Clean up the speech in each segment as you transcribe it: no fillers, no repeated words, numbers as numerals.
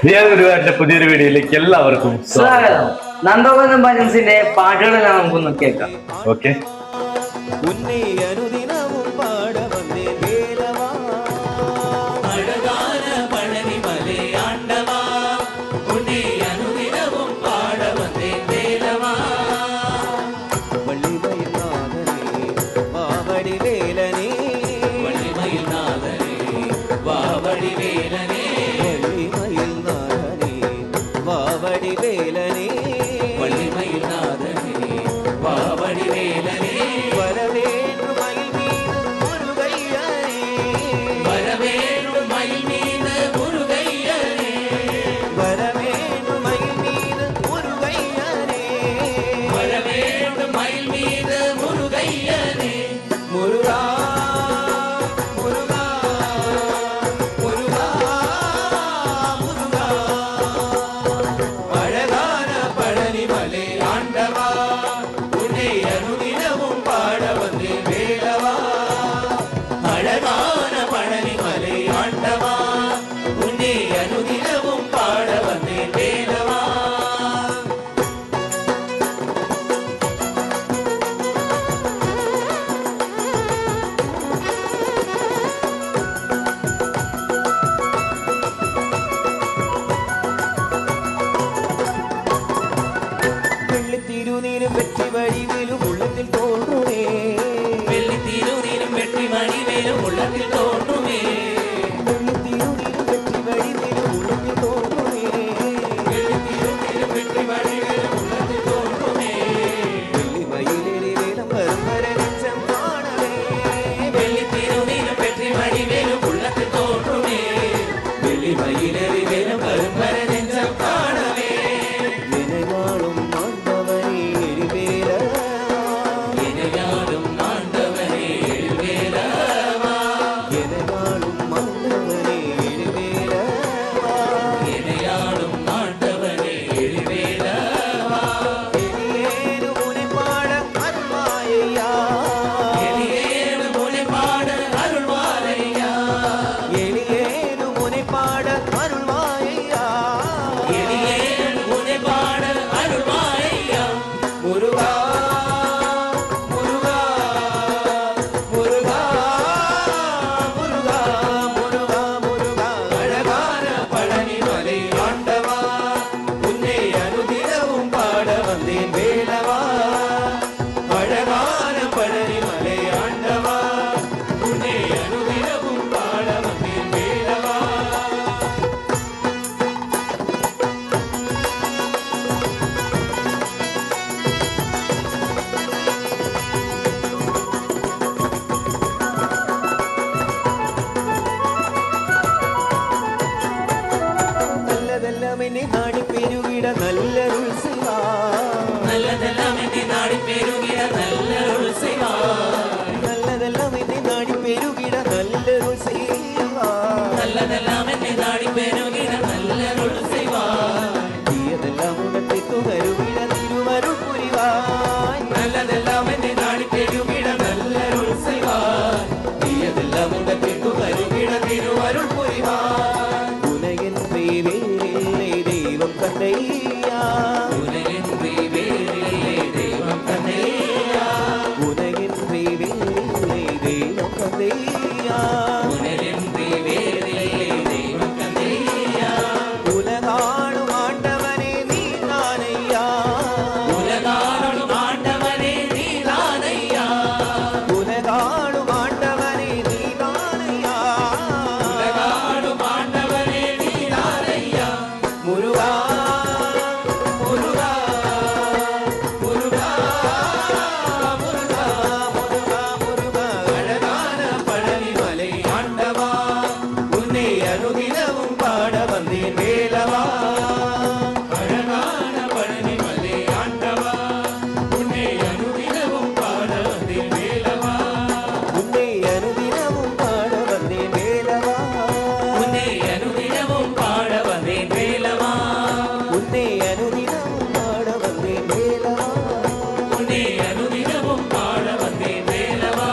ദേവഗുരുവാരുടെ പുതിയൊരു വീഡിയോയിലേക്ക് എല്ലാവർക്കും സ്വാഗതം. നന്ദഗോപൻ ഭജൻസിന്റെ പാട്ടുകളെല്ലാം നമുക്കൊന്ന് കേൾക്കാം. ഓക്കെ. തിരുനീരും വെട്ടി വഴിവിലും ഉള്ളത്തിൽ തോന്നുമേ, വെള്ളിത്തിരുനീരും വെട്ടി വഴിവിലും ഉള്ളത്തിൽ തോന്നുമേ, വെള്ളിത്തിരുനീരും വെട്ടി വഴിവിലും ഉള്ളത്തിൽ തോന്നുമേ, വെള്ളിത്തിരുനീരും വെട്ടി വഴിവിലും ഉള്ളത്തിൽ തോന്നുമേ, വെള്ളിമയിലേറി വേലം വരും വരെ നെഞ്ചം കാണവേ, വെള്ളിത്തിരുനീരും വെട്ടി വഴിവിലും ഉള്ളത്തിൽ തോന്നുമേ, വെള്ളിമയിലേറി വേലം വരും വരെ നെഞ്ചം കാണവേ. നാടി പെരുകിട നല്ലൊരു സേവാ, നല്ലതെല്ലാം എന്റെ നാടി പെരുകിട നല്ലൊരു സേവാ, നല്ലതെല്ലാം എന്റെ നാടി പെരുകിട നല്ലൊരു സേവാ, നല്ലതെല്ലാം എന്റെ നാടി പെരുകിട നല്ലൊരു സേവാ, തീയതെല്ലാം ഉടത്തേക്കു വരുകിട തിരുവരുൾ പുരിവാൻ, നല്ലതെല്ലാം എന്റെ നാടി പെരുകിട നല്ലൊരു സേവാ, തീയതെല്ലാം ഉടത്തേക്കു വരുകിട തിരുവരുൾ പുരിവാൻ. ഉലകിൻ ദൈവം കണ്ടയ്യാ, ഉലകിൻ ദൈവം കണ്ടയ്യാ, ഉലകിൻ ദൈവം കണ്ടയ്യാ, ഉലകിൻ ദൈവം കണ്ടയ്യാ, ഉലകാളും ആണ്ടവനെ നീ താനയ്യാ, ഉലകാളും ആണ്ടവനെ നീ താനയ്യാ, ഉലകാളും ആണ്ടവനെ നീ താനയ്യാ, ഉലകാളും ആണ്ടവനെ നീ താനയ്യാ. മുരുകാ അനുദിനവും പാട വന്നേൻ വേലവാ, അഴകാന പഴനി മലേ ആണ്ടവാ, ഉന്നേ അനുദിനവും പാട വന്നേൻ വേലവാ, ഉന്നേ അനുദിനവും പാട വന്നേൻ വേലവാ, ഉന്നേ അനുദിനവും പാട വന്നേൻ വേലവാ, ഉന്നേ അനുദിനവും പാട വന്നേൻ വേലവാ, ഉന്നേ അനുദിനവും പാട വന്നേൻ വേലവാ.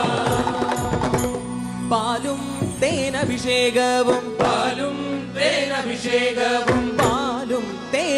പാലും തേനഭിഷേകവും, പാലും തേനഭിഷേകവും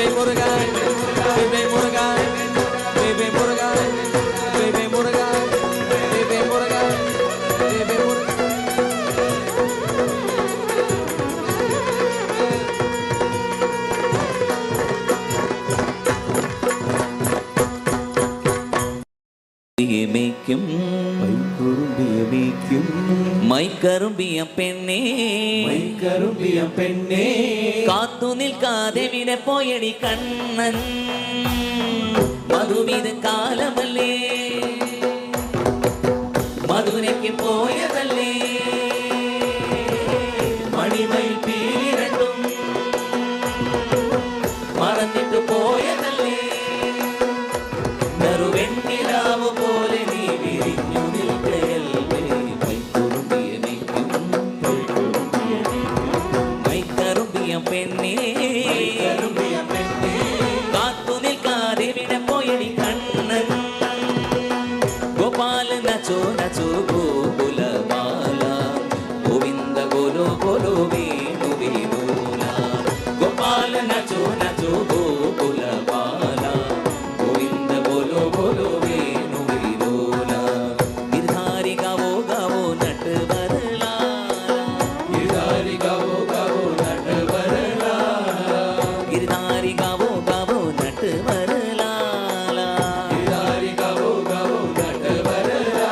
Bebe Murugan, Bebe Murugan, Bebe Murugan, Bebe Murugan, Bebe Murugan, Bebe Murugan. மேய்க்கும் மைக்கரும்பிய பெண்ணே மைக்கரும்பிய பெண்ணே காத்து நிற்காதே விட போயடி கண்ணன் மதுவிது காலமல்லே மதுரைக்கு போயதல்லே மணிமயில் பீரண்டும் மறந்துட்டு போயதல்லே நறுவெண்ணிலாவு போல நீ விரிഞ്ഞു നിൽക്കയല്ലേ മൈക്കറുമ്പിയ മേയ്ക്കും മൈക്കറുമ്പിയ പെണ്ണേ കാത്തു നിൽക്കാതെ വിട പോയടി കണ്ണൻ ഗോപാല നച്ചോ നച്ചോ ഗോകുലമാല ഗോവിന്ദ ഗോലോ ഗോലോ വേണു വേണൂല ഗോപാല നച്ചോ നച്ചോ ഗോകുലമാല ഗോവിന്ദ ഗോലോ ഗോലോ വേണു വേണൂല गिरधारी गावो गावो नट वरला गिरधारी गावो गावो नट वरला गिरधारी गावो गावो नट वरला गिरधारी गावो गावो नट वरला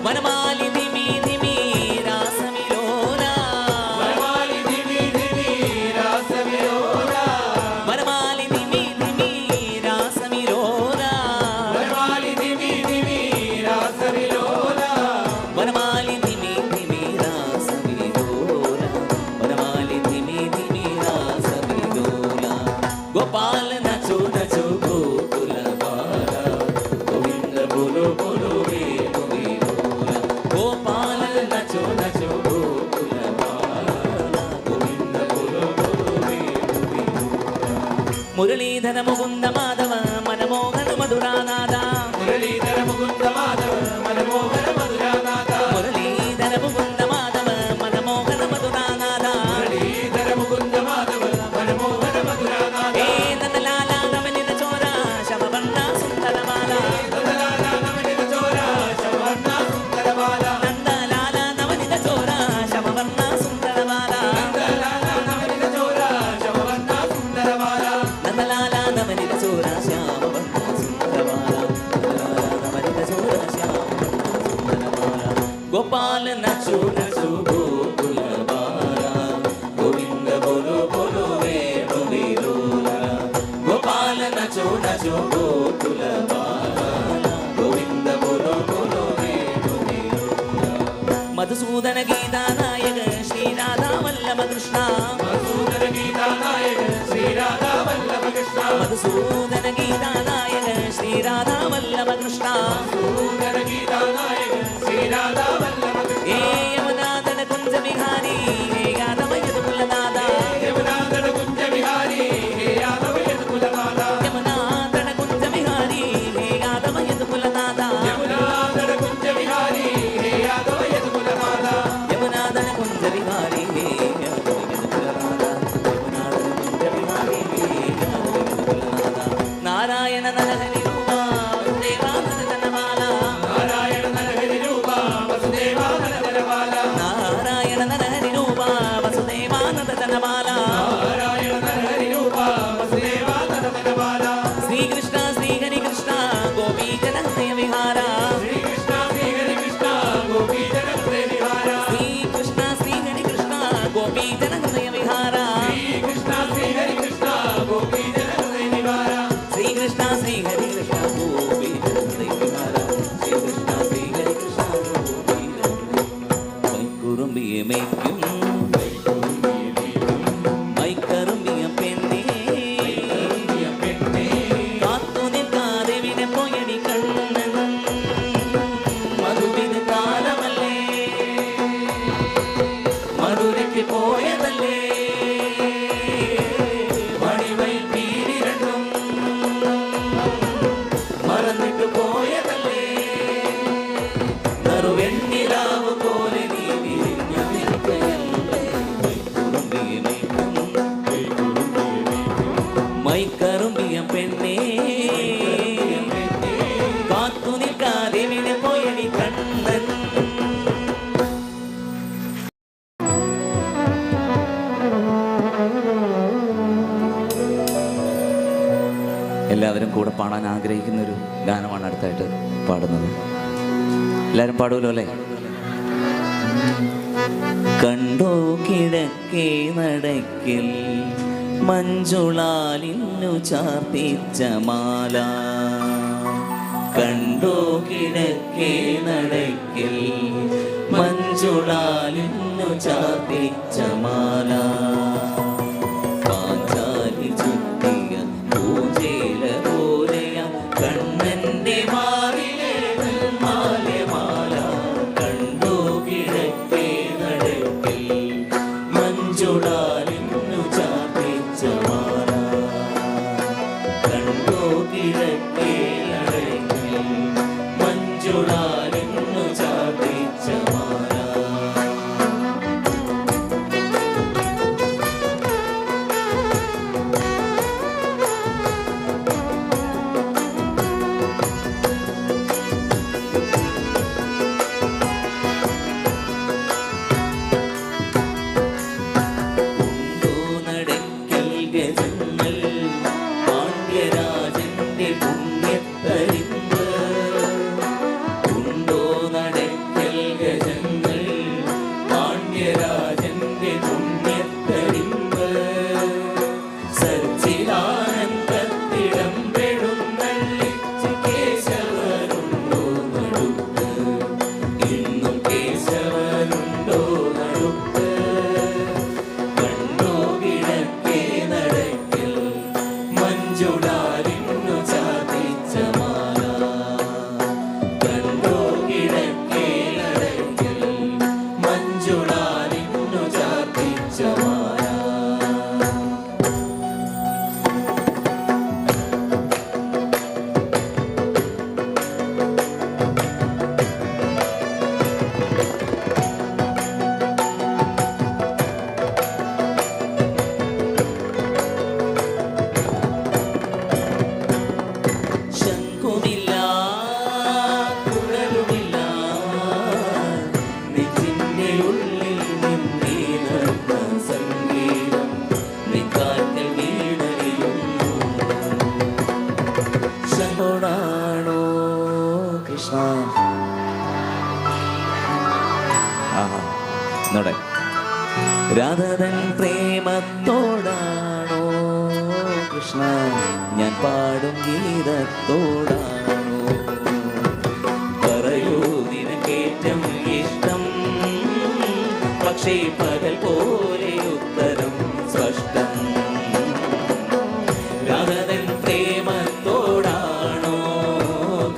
वनमाली धिमी धिमी रासमिलोला वनमाली धिमी धिमी रासमिलोला वनमाली धिमी धिमी रासमिलोला वनमाली धिमी धिमी रासमिलोला वनमाली धिमी धिमी रासमिलोला वनमाली धिमी धिमी रासमिलोला गोपाल नचो नचो गोकुल बाला गोविंद बोलो बोलो वेणु वेणुला गोपाल नचो नचो गोकुल बाला गोविंद बोलो बोलो वेणु वेणुला मुरलीधर मुकुंद माधव मनमोहन मधुरानादा मुरलीधर मुकुंद माधव मनमोहन मधुरानाथ मुरलीधर मुकुंद माधव मनमोहन मधुरानादा मुरलीधर मुकुंद माधव मनमोहन मधुरानाथ ए नंदलाला नवनीत चोरा शमवर्णा सुंदरमाला नंदलाला नवनीत चोरा शमवर्णा सुंदरमाला नंदलाला नवनीत चोरा शमवर्णा सुंदरमाला नंदलाला नवनीत चोरा शमवर्णा सुंदरमाला नंदलाला नवनीत चोरा श्यामवर्णा सुंदरमाला नंदलाला नवनीत चोरा श्यामवर्णा सुंदरमाला गोपाल नचो नचो गोकुल बाला गोविंद बोलो बोलो वेणु वेणुला गोपाल नचो नचो गोकुल बाला गोविंद बोलो बोलो वेणु वेणुला मधुसूदन गीता नायक श्री राधा वल्लभ कृष्ण मधुसूदन गीता नायक श्री राधा वल्लभ कृष्ण मधुसूदन गीता नायक श्री राधा वल्लभ कृष्ण मधुसूदन गीता नायक श्री राधा वल्लभ कृष्ण ए यमुनादन कुंज विहारी हे यादव यदुकुल दादा यमुनादन कुंज विहारी हे यादव यदुकुल दादा यमुनादन कुंज विहारी हे यादव यदुकुल दादा यमुनादन कुंज विहारी हे यादव यदुकुल दादा यमुनादन कुंज विहारी हे यादव यदुकुल दादा यमुनादन कुंज विहारी हे यादव यदुकुल दादा नारायण नरहरि रूपा देवानंद जनमाला नारायण नरहरि रूपा वसुदेवानंद जनमाला नारायण नरहरि रूपा वसुदेवानंद जनमाला नारायण नरहरि रूपा वसुदेवानंद जनमाला श्री कृष्ण श्री हरि कृष्ण गोपी जन हृदय विहारा श्री कृष्ण श्री हरि कृष्ण गोपी जन हृदय विहारा श्री कृष्ण श्री हरि कृष्ण गोपी जन हृदय विहारा श्री कृष्ण श्री हरि कृष्ण गोपी जन हृदय विहारा श्री कृष्ण श्री हरि कृष्ण गोपी जन हृदय विहारा श्री कृष्ण श्री हरि कृष्ण गोपी जन மைக்குறும்பிய மேய்க்கும் மைக்கரும்பிய பெண்ணே காத்து நிற்காதே விட போயடி கண்ணன் மதுவிது காலமல்லே மதுரைக்கு போயதல்லே மணிமயில் பீரிரண்டும் மறந்துட்டு போயதல்லே நறுவெண்ணிலாவு போல நீ விரிഞ്ഞു നിൽക്കയല്ലേ மைக்குறும்பிய மேய்க்கும் എല്ലാവരും കൂടെ പാടാൻ ആഗ്രഹിക്കുന്ന ഒരു ഗാനമാണ് അടുത്തായിട്ട് പാടുന്നത്. എല്ലാവരും പാടുമല്ലോ അല്ലേ? കണ്ടോ കിഴക്കേ നടക്കിൽ മഞ്ജുളാലിന്നു ചാർത്തിച്ച മാല, കണ്ടോ കിഴക്കേ നടക്കിൽ മഞ്ജുളാലിന്നു ചാർത്തിച്ച മാല, പാഞ്ചാലി ചുറ്റിയ പൂജേല പോലെയ കണ്ണന്റെ മാറിലെ മാല, കണ്ടോ കിഴക്കേ നടക്കിൽ മഞ്ജുളാലിന്നു ചാർത്തിച്ച മാല, കണ്ടോ കിഴക്കേ നടക്കിൽ മഞ്ജുളാലിന്നു ചാർത്തിച്ച മാല. രാധതൻ പ്രേമത്തോടാണോ കൃഷ്ണ ഞാൻ പാടും ഗീതത്തോടാണോ, പറയൂ നിനക്കേറ്റം ഇഷ്ടം, പക്ഷേ പകൽ പോലെ ഉത്തരം സ്പഷ്ടം. രാധതൻ പ്രേമത്തോടാണോ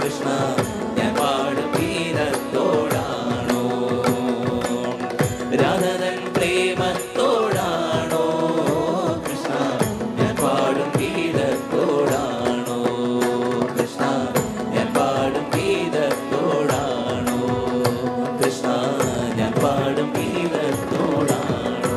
കൃഷ്ണ ഞാൻ പാടും ഗീതത്തോടാണോ, രാധതൻ പ്രേമത്തോടാണോ കൃഷ്ണ ഞാൻ പാടും ഗീതത്തോടാണോ, കൃഷ്ണ ഞാൻ പാടും ഗീതത്തോടാണോ, കൃഷ്ണ ഞാൻ പാടും ഗീതത്തോടാണോ.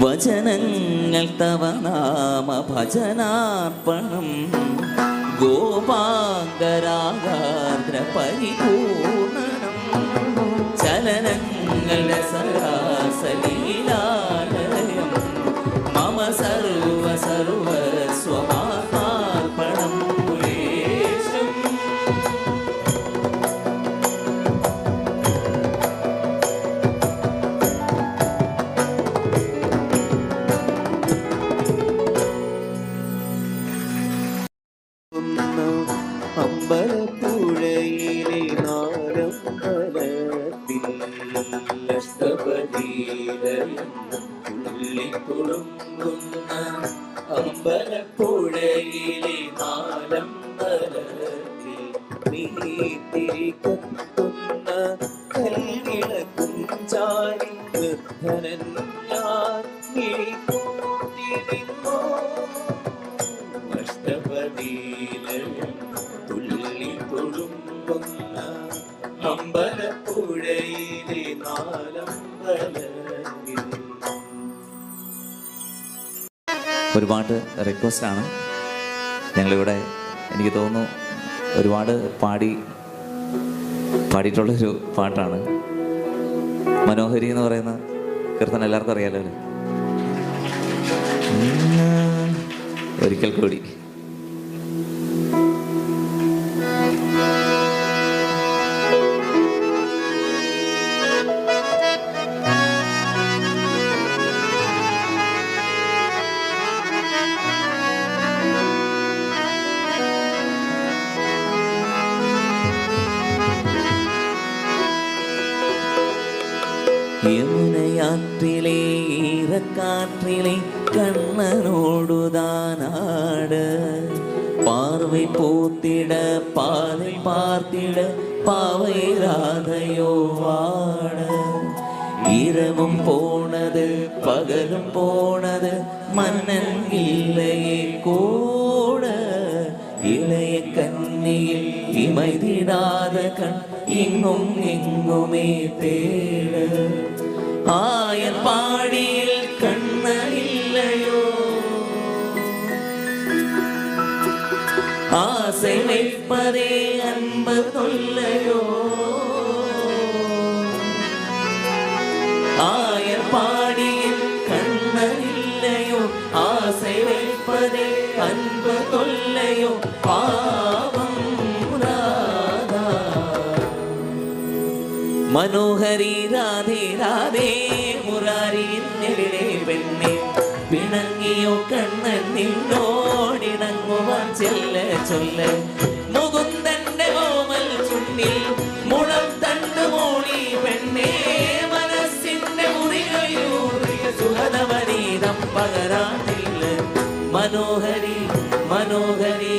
വചനങ്ങൾ തവ നാമ ഭജനാർപ്പണം, ഗോപാംഗരാഗാർദ്ര പരിപൂർണം, ചലനങ്ങളുടെ സരാസലീലാലയം, മമ സർവ സർവസ്വമാർപ്പണം. അമ്പലപ്പുഴയിലെ നാലമ്പലത്തിൽ തുള്ളിത്തുളുമ്പുന്ന അമ്പലപ്പുഴയിലെ നാലമ്പലത്തിൽ നീതിരി കത്തുന്ന കൽവിളക്കും ചാരി വൃദ്ധനൻ ഞാൻ നീക്കൂട്ടിരുന്നോ, തുള്ളിത്തുളുമ്പുന്ന അമ്പലപ്പുഴയിലെ നാലമ്പലത്തിൽ. ഒരു പാട്ട് റിക്വസ്റ്റാണ്. ഞങ്ങളിവിടെ എനിക്ക് തോന്നുന്നു ഒരുപാട് പാടിയിട്ടുള്ളൊരു പാട്ടാണ്. മനോഹരി എന്ന് പറയുന്ന കീർത്തനം എല്ലാവർക്കും അറിയാലോ അല്ലേ? ഒരിക്കൽ കൂടി യമുനയാற்றிലെ ഈറക്കാற்றிലെ கண்ணனோடுதானாட பார்வை பூத்திட பாதை பார்த்திட பாவை ராதையோ வாட இரவும் போனது பகலும் போனது மன்னன் இல்லையே கூட இளைய கண்ணியில் இமைதிடாத கண் இங்கும் எங்குமே தேட ஆயர் பாடியில் கண்ணன் இல்லையோ ஆசை வைப்பதே அன்பு தொல்லையோ ஆயர் பாடியில் கண்ணன் இல்லையோ ஆசை வைப்பதே அன்பு தொல்லையோ பாவம் ராதா മനോഹരി രാധേ രാധേ മുരാരിയിൽ നെവിലെ പെണ്ണെ പിണങ്ങിയോ കണ്ണൻ നിന്നോടിണങ്ങുവാൻ ചെല്ല ചൊല്ല മുകുന്ദന്റെ ഓമൽ ചുണ്ടിൽ മുളം തണ്ട് മോളി പെണ്ണെ മനസ്സിന്റെ മുറികളിലൂറിയ സുഹൃതവനീതം പകരാനില്ല മനോഹരി മനോഹരി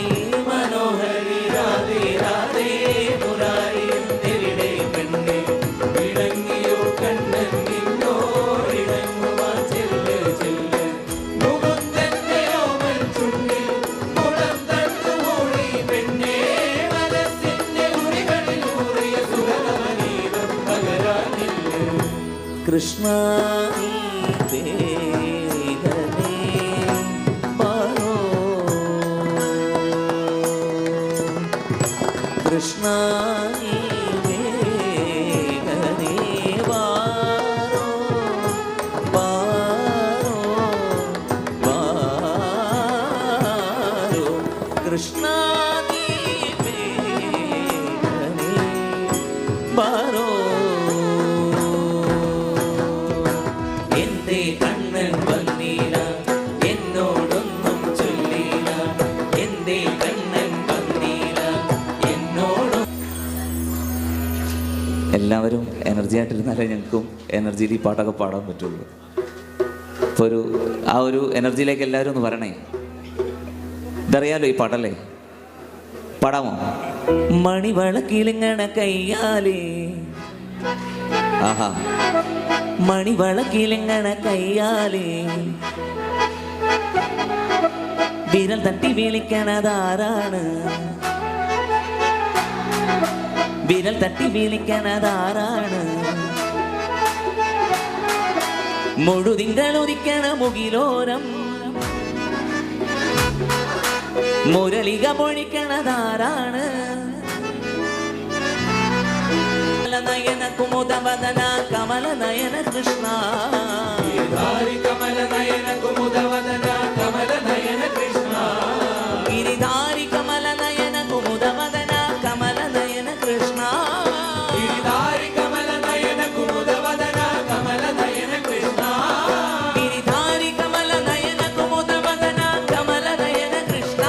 മനോഹരി രാധേ രാധേ മുരാരിയിൽ നെവിലെ പെണ്ണെ പിണങ്ങിയോ കണ്ണൻ നിന്നോടിണങ്ങുവാൻ ചെല്ല ചെല്ല മുകുന്ദന്റെ ഓമൽ ചുണ്ടിൽ മുളം തണ്ട് മോളി പെണ്ണെ മനസ്സിന്റെ മുറികളിലൂറിയ സുഹൃതവനീതം പകരാനില്ല കൃഷ്ണ കൃഷ്ണ കൃഷ്ണ ബാരോ എന്റെ കണ്ണൻ വന്നീല എന്നോടൊന്നും ചൊല്ലില എന്റെ കണ്ണൻ വന്നീല എന്നോടും. എല്ലാവരും എനർജി ആയിട്ടിരുന്നാലേ ഞങ്ങൾക്കും എനർജിയിൽ ഈ പാട്ടൊക്കെ പാടാൻ പറ്റുള്ളൂ. ഇപ്പോൾ ആ ഒരു എനർജിയിലേക്ക് എല്ലാവരും ഒന്ന് വരണേ. ഇതറിയാലോ ഈ പാട്ടല്ലേ? പാടാമോ? മണിവളക്കിലിങ്ങണ കയ്യാലേ ആഹാ മണിവളക്കിലിങ്ങണ കയ്യാലേ വിരൽ തട്ടി വിളിക്കണതാരാണ്? വിരൽ തട്ടി വിളിക്കണതാരാണ്? മുഴുതിങ്കളുദിക്കണ മുകിലോരം മുരളിക പൊഴിക്കണതാരാണ്? നയന കുമുദവദന കമല നയന കൃഷ്ണ കമല നയന കുമുദവദന കമല നയന കൃഷ്ണ ഗിരിധാരി കമല നയന കുമുദവദന കമല നയന കൃഷ്ണ ഗിരിധാരി കമല നയന കുമുദവദന കമല നയന കൃഷ്ണ ഗിരിധാരി കമല നയന കുമുദവദന കമല നയന കൃഷ്ണ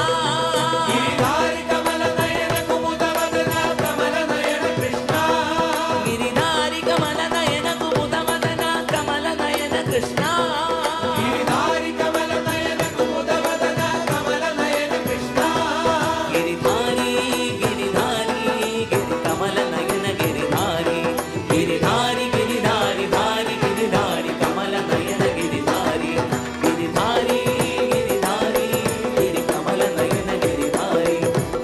ഗിരിധാരി കമല നയന കുമുദവദന കമല നയന കൃഷ്ണ ഗിരിധാരി കമല നയന കുമുദവദന കമല നയന കൃഷ്ണ ഗിരിധാരി കമല നയന കുമുദവദന കമല നയന കൃഷ്ണ ഗിരിധാരി ഗിരിധാരി ഗിരി കമല നയന ഗിരിധാരി ഗിരിധാരി ഗിരിധാരി ധാരി ഗിരിധാരി കമല നയന ഗിരിധാരി ഗിരിധാരി ഗിരിധാരി ഗിരി കമല നയന ഗിരിധാരി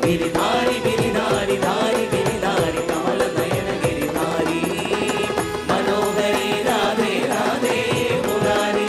ഗിരിധാരി ഗിരിധാരി ധാരി ഗിരിധാരി കമല നയന ഗിരിധാരി മനോഹരി രാധേ രാധേ മുരാരി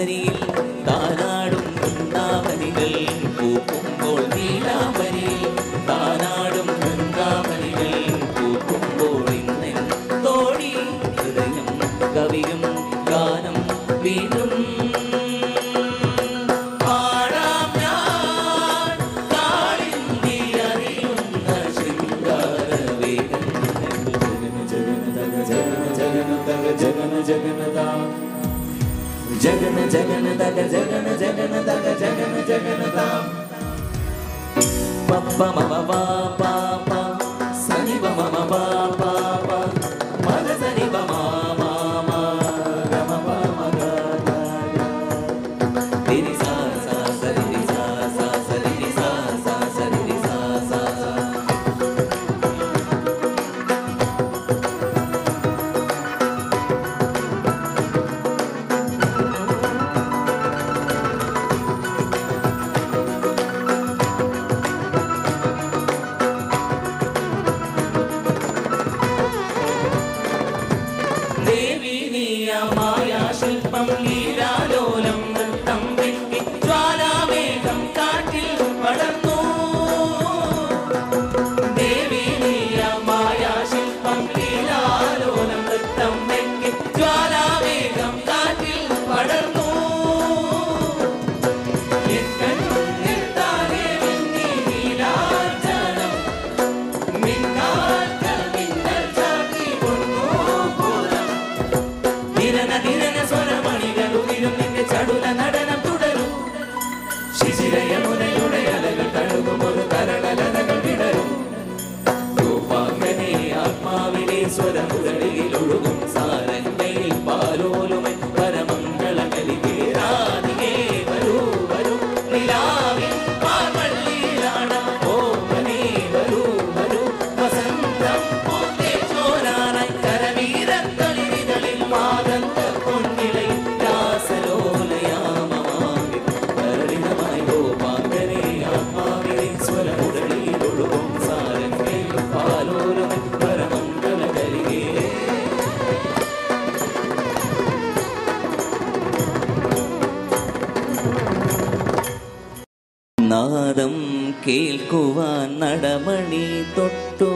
നീലാംബരിയിൽ താനാടും വൃന്ദാവനികൾ പൂക്കുമ്പോൾ നീലാംബരിയിൽ താനാടും വൃന്ദാവനികൾ പൂക്കുമ്പോൾ ഇന്നൻ തോടി ഹൃദയം കവിയും ഗാനം വീണ്ടും जगन जगन दग जगन जगन दग जगन जगन दा पप्पा मम पा पा सनि मम पा पा पा मग सनि मम मा मा गम पा मग तेरी सा सा सरि सा सा सरि सा सा सरि सा सा ശില്പം ലീലാലോലം നൃത്തം വെട്ടി ജ്വാലാമേഘം കാറ്റിൽ പടർന്നു ദേവി നീയമായ ശില്പം ലീലാലോലം നൃത്തം വെട്ടി ജ്വാലാമേഘം കാറ്റിൽ പടർന്നു ചടുല നടനം തുടരും ശിശിരയമുനയുടെ അലകൾ തഴുകും ഒരു തരളലകൾ വിടരും രൂപാങ്കനെ ആത്മാവിലെ സ്വരമുരളിയിൽ ഒഴുകും സാരംഗയിൽ പാലോലുമൻ പരമംഗള കലികേരാതികേ വരൂ വരൂ നിലാവിൻ പാർവള്ളിയിലാണ് ഓമനേ വരൂ വരൂ വസന്തം പൂത്തേ ചോരാനായി കരവീരക്കളികളിൽ മാതന്ത പൊന്നിലയിൽ നാദം കേൾക്കുവാൻ നടമണി തൊട്ടു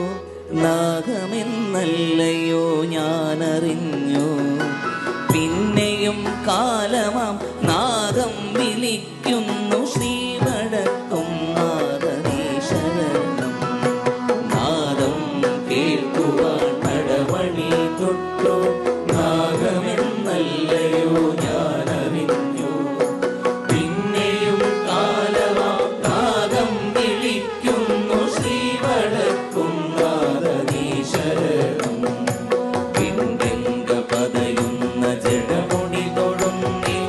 നാഗമെന്നല്ലയോ ഞാനറിഞ്ഞു പിന്നെയും കാലമാം നാഗം വിളിക്കുന്നു ശ്രീവടക്കും നാദനീശ്വരണം നാദം കേൾക്കുവാൻ നടമണി തൊട്ടു നാഗമെന്നല്ലയോ ഞാനറിഞ്ഞു പിന്നെയും കാലമാം നാഗം വിളിക്കുന്നു ശ്രീവടക്കും നാദനീശ്വരണം പിണ്ടെങ്ക പതയുന്ന ജഡമുടി തൊടുന്നി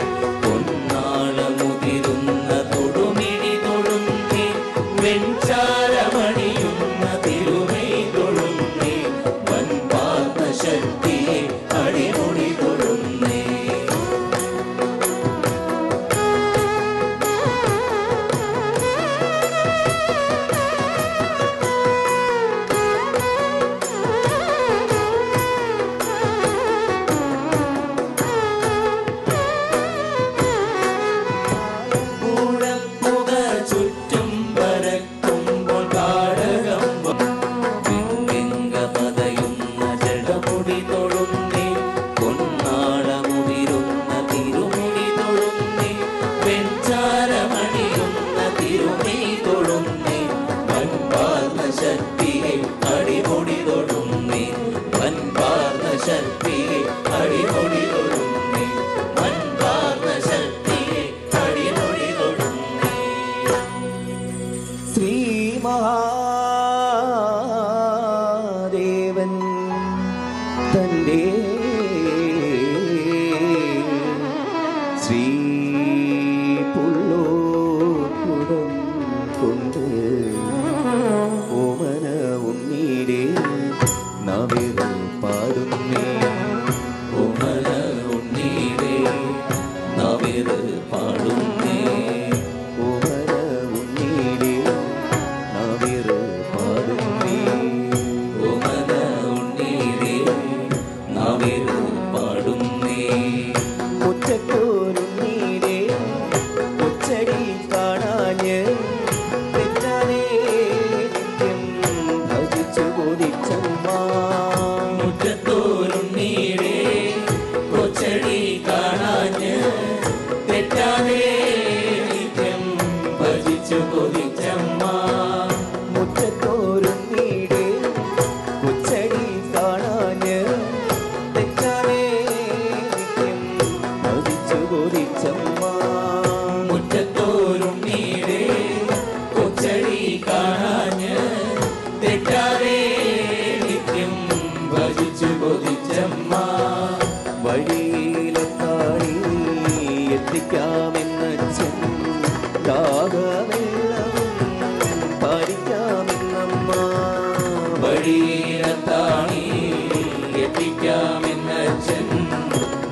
ബോധിച്ചമ്മ മുറ്റത്തോരുണ്ണീടെ കൊച്ചടി കാണാഞ്ഞ് തെറ്റാതെ നിത്യം ഭജിച്ചു ബോധിച്ചമ്മ മുറ്റത്തോരുണ്ണീടെ കൊച്ചടി കാണാഞ്ഞ് തെറ്റാതെ നിത്യം ഭജിച്ചു ബോധിച്ചമ്മ മുറ്റത്തോരുണ്ണീടെ കൊച്ചടി കാണാഞ്ഞ് തെറ്റാതെ നിത്യം ഭജിച്ചു ബോധിച്ചമ്മ വഴിയിലെത്തായി എത്തിക്കാമെന്നച്ഛൻ ദാഹമെല്ലവും പാലിക്കാമെന്നമ്മ വഴിയിലെത്തായി എത്തിക്കാമെന്നച്ഛൻ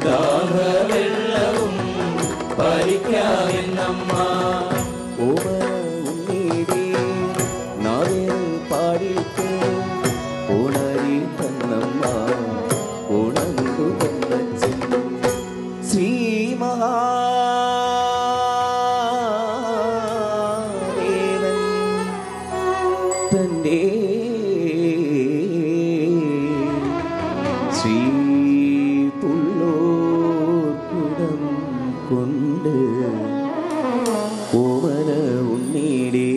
ദാഹമെല്ലവും പാലിക്കാമെന്നമ്മ ഉണ്ണീടേ നാവിൽ പാടിയിട്ട് ഉണരി തന്നമ്മ ഉണർന്നു തന്നച്ഛൻ ശ്രീ മഹാദേവൻ തൻ്റെ ശ്രീ പുള്ളോർക്കുടം കൊണ്ട് ഓമന ഉണ്ണീടേ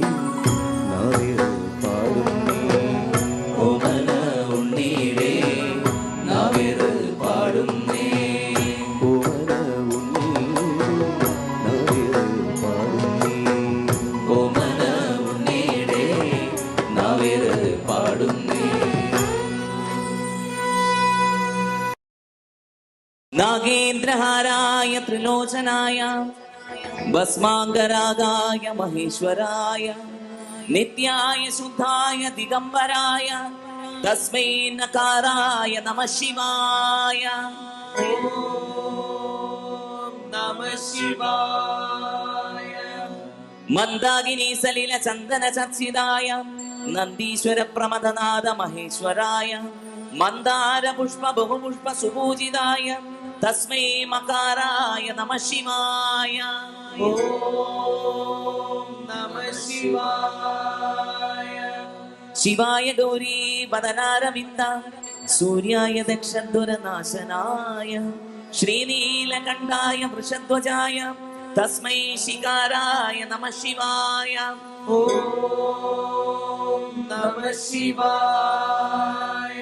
നാവിൽ പാടുന്നേ ഓമന ഉണ്ണീടേ നാവിൽ പാടുന്നേ ഓമന ഉണ്ണീടേ നാവിൽ പാടുന്നേ ഓമന ഉണ്ണീടേ നാവിൽ പാടുന്നേ നാഗേന്ദ്രഹാരായ ത്രിലോചനായ ഭസ്മാംഗരാഗായ മഹേശ്വരായ നിത്യായ ശുദ്ധായ ദിഗംബരായ തസ്മൈ നകാരായ നമഃ ശിവായ നമഃ ശിവായ മന്ദാകിനി സലില ചന്ദന ചർച്ചിതായ നന്ദീശ്വര പ്രമദനാഥ മഹേശ്വരായ മന്ദാര പുഷ്പ ബഹുപുഷ്പ സുപൂജിതായ തസ്മൈ മകാരായ നമഃ ശിവായ നമഃ ശിവായ ശിവായ ഗൗരീ വദനാരവിന്ദ സൂര്യായ ദക്ഷദ്വരനാശനായ ശ്രീനീലകണ്ഠായ വൃഷധ്വജായ തസ്മൈ ശികാരായ നമഃ ശിവായ നമഃ ശിവായ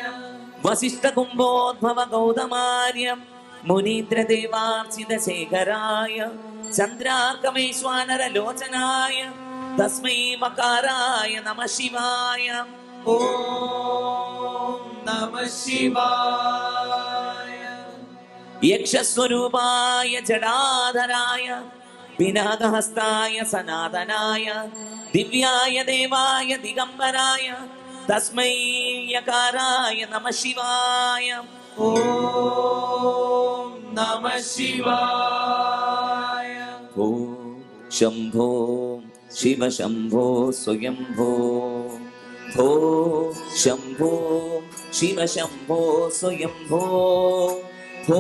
വസിഷ്ഠ കുംഭോദ്ഭവ ഗൗതമാര്യ മുനീന്ദ്രദേവാർച്ചിത ശേഖരായ ചന്ദ്രാർക്കമേശ്വാനര ലോചനായ തസ്മൈ മകാരായ നമഃ ശിവായ നമഃ ശിവായ യക്ഷസ്വരൂപായ ജടാധരായ പിനാകഹസ്തായ സനാതനായ ദിവ്യായ ദേവായ ദിഗംബരായ തസ്മൈ യകാരായ നമഃ ശിവായ നമഃ ശിവായ ശംഭോ ശിവ ശംഭോ സ്വയംഭോ ഭോ ശംഭോ ശിവ ശംഭോ സ്വയംഭോ ഭോ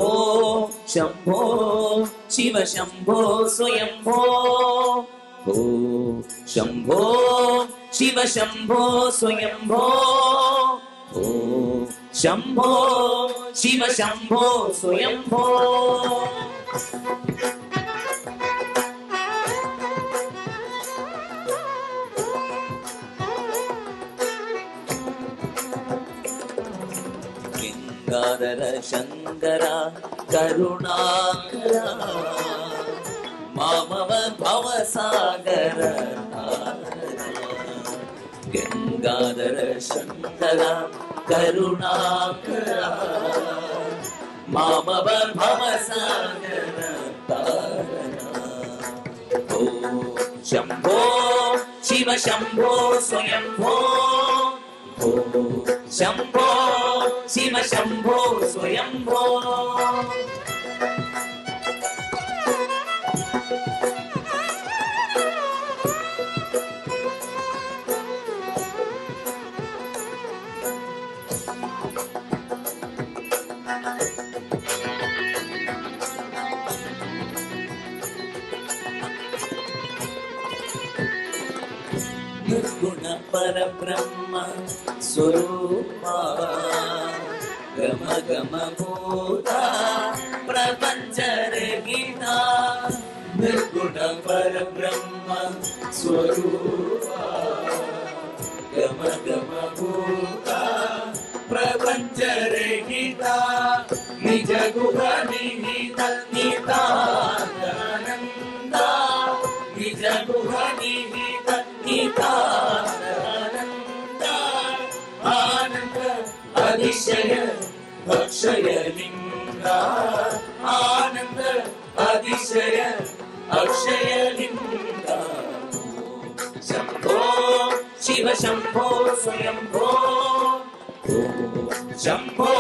ശംഭോ ശിവ ശംഭോ സ്വയംഭോ ഭോ ശംഭോ ശിവ ശംഭോ സ്വയംഭോ ഭോ ശംഭോ ശിവ ശംഭോ സ്വയംഭോ ഗംഗാധര ശങ്കര കരുണാകര മാമവ ഭവസാഗര ഗംഗാധര ശങ്കര കരുണാകര മാമവ ഭവസാഗര ഓ ശംഭോ ശിവ ശംഭോ സ്വയംഭോ ഓ ശംഭോ ശിവ ശംഭോ സ്വയംഭോ നിർഗുണ പര ಪರಬ್ರಹ್ಮ ಸ್ವರೂಪ ಗಮ ಗಮ ಭೂತ ಪ್ರಪಂಚ ರಹಿತ ನಿರ್ಗುಣ ಪರಬ್ರಹ್ಮ ಸ್ವರೂಪ ಗಮ ಗಮ ಭೂತ ಪ್ರಪಂಚ ರಹಿತ ನಿಜ ಗುಹ ನಿಹಿತ ನಿತಾನಂದ ನಿಜ ಗುಹ ನಿಹಿತ ನಿತಾನಂದ ಆನಂದ ಅತಿಶಯ ಅಕ್ಷಯ ಲಿಂಗ ಆನಂದ ಅತಿಶಯ ಅಕ್ಷಯ ಲಿಂಗ ಶಂಭೋ ಶಿವ ಶಂಭೋ ಸ್ವಯಂಭೋ ಶಂಭೋ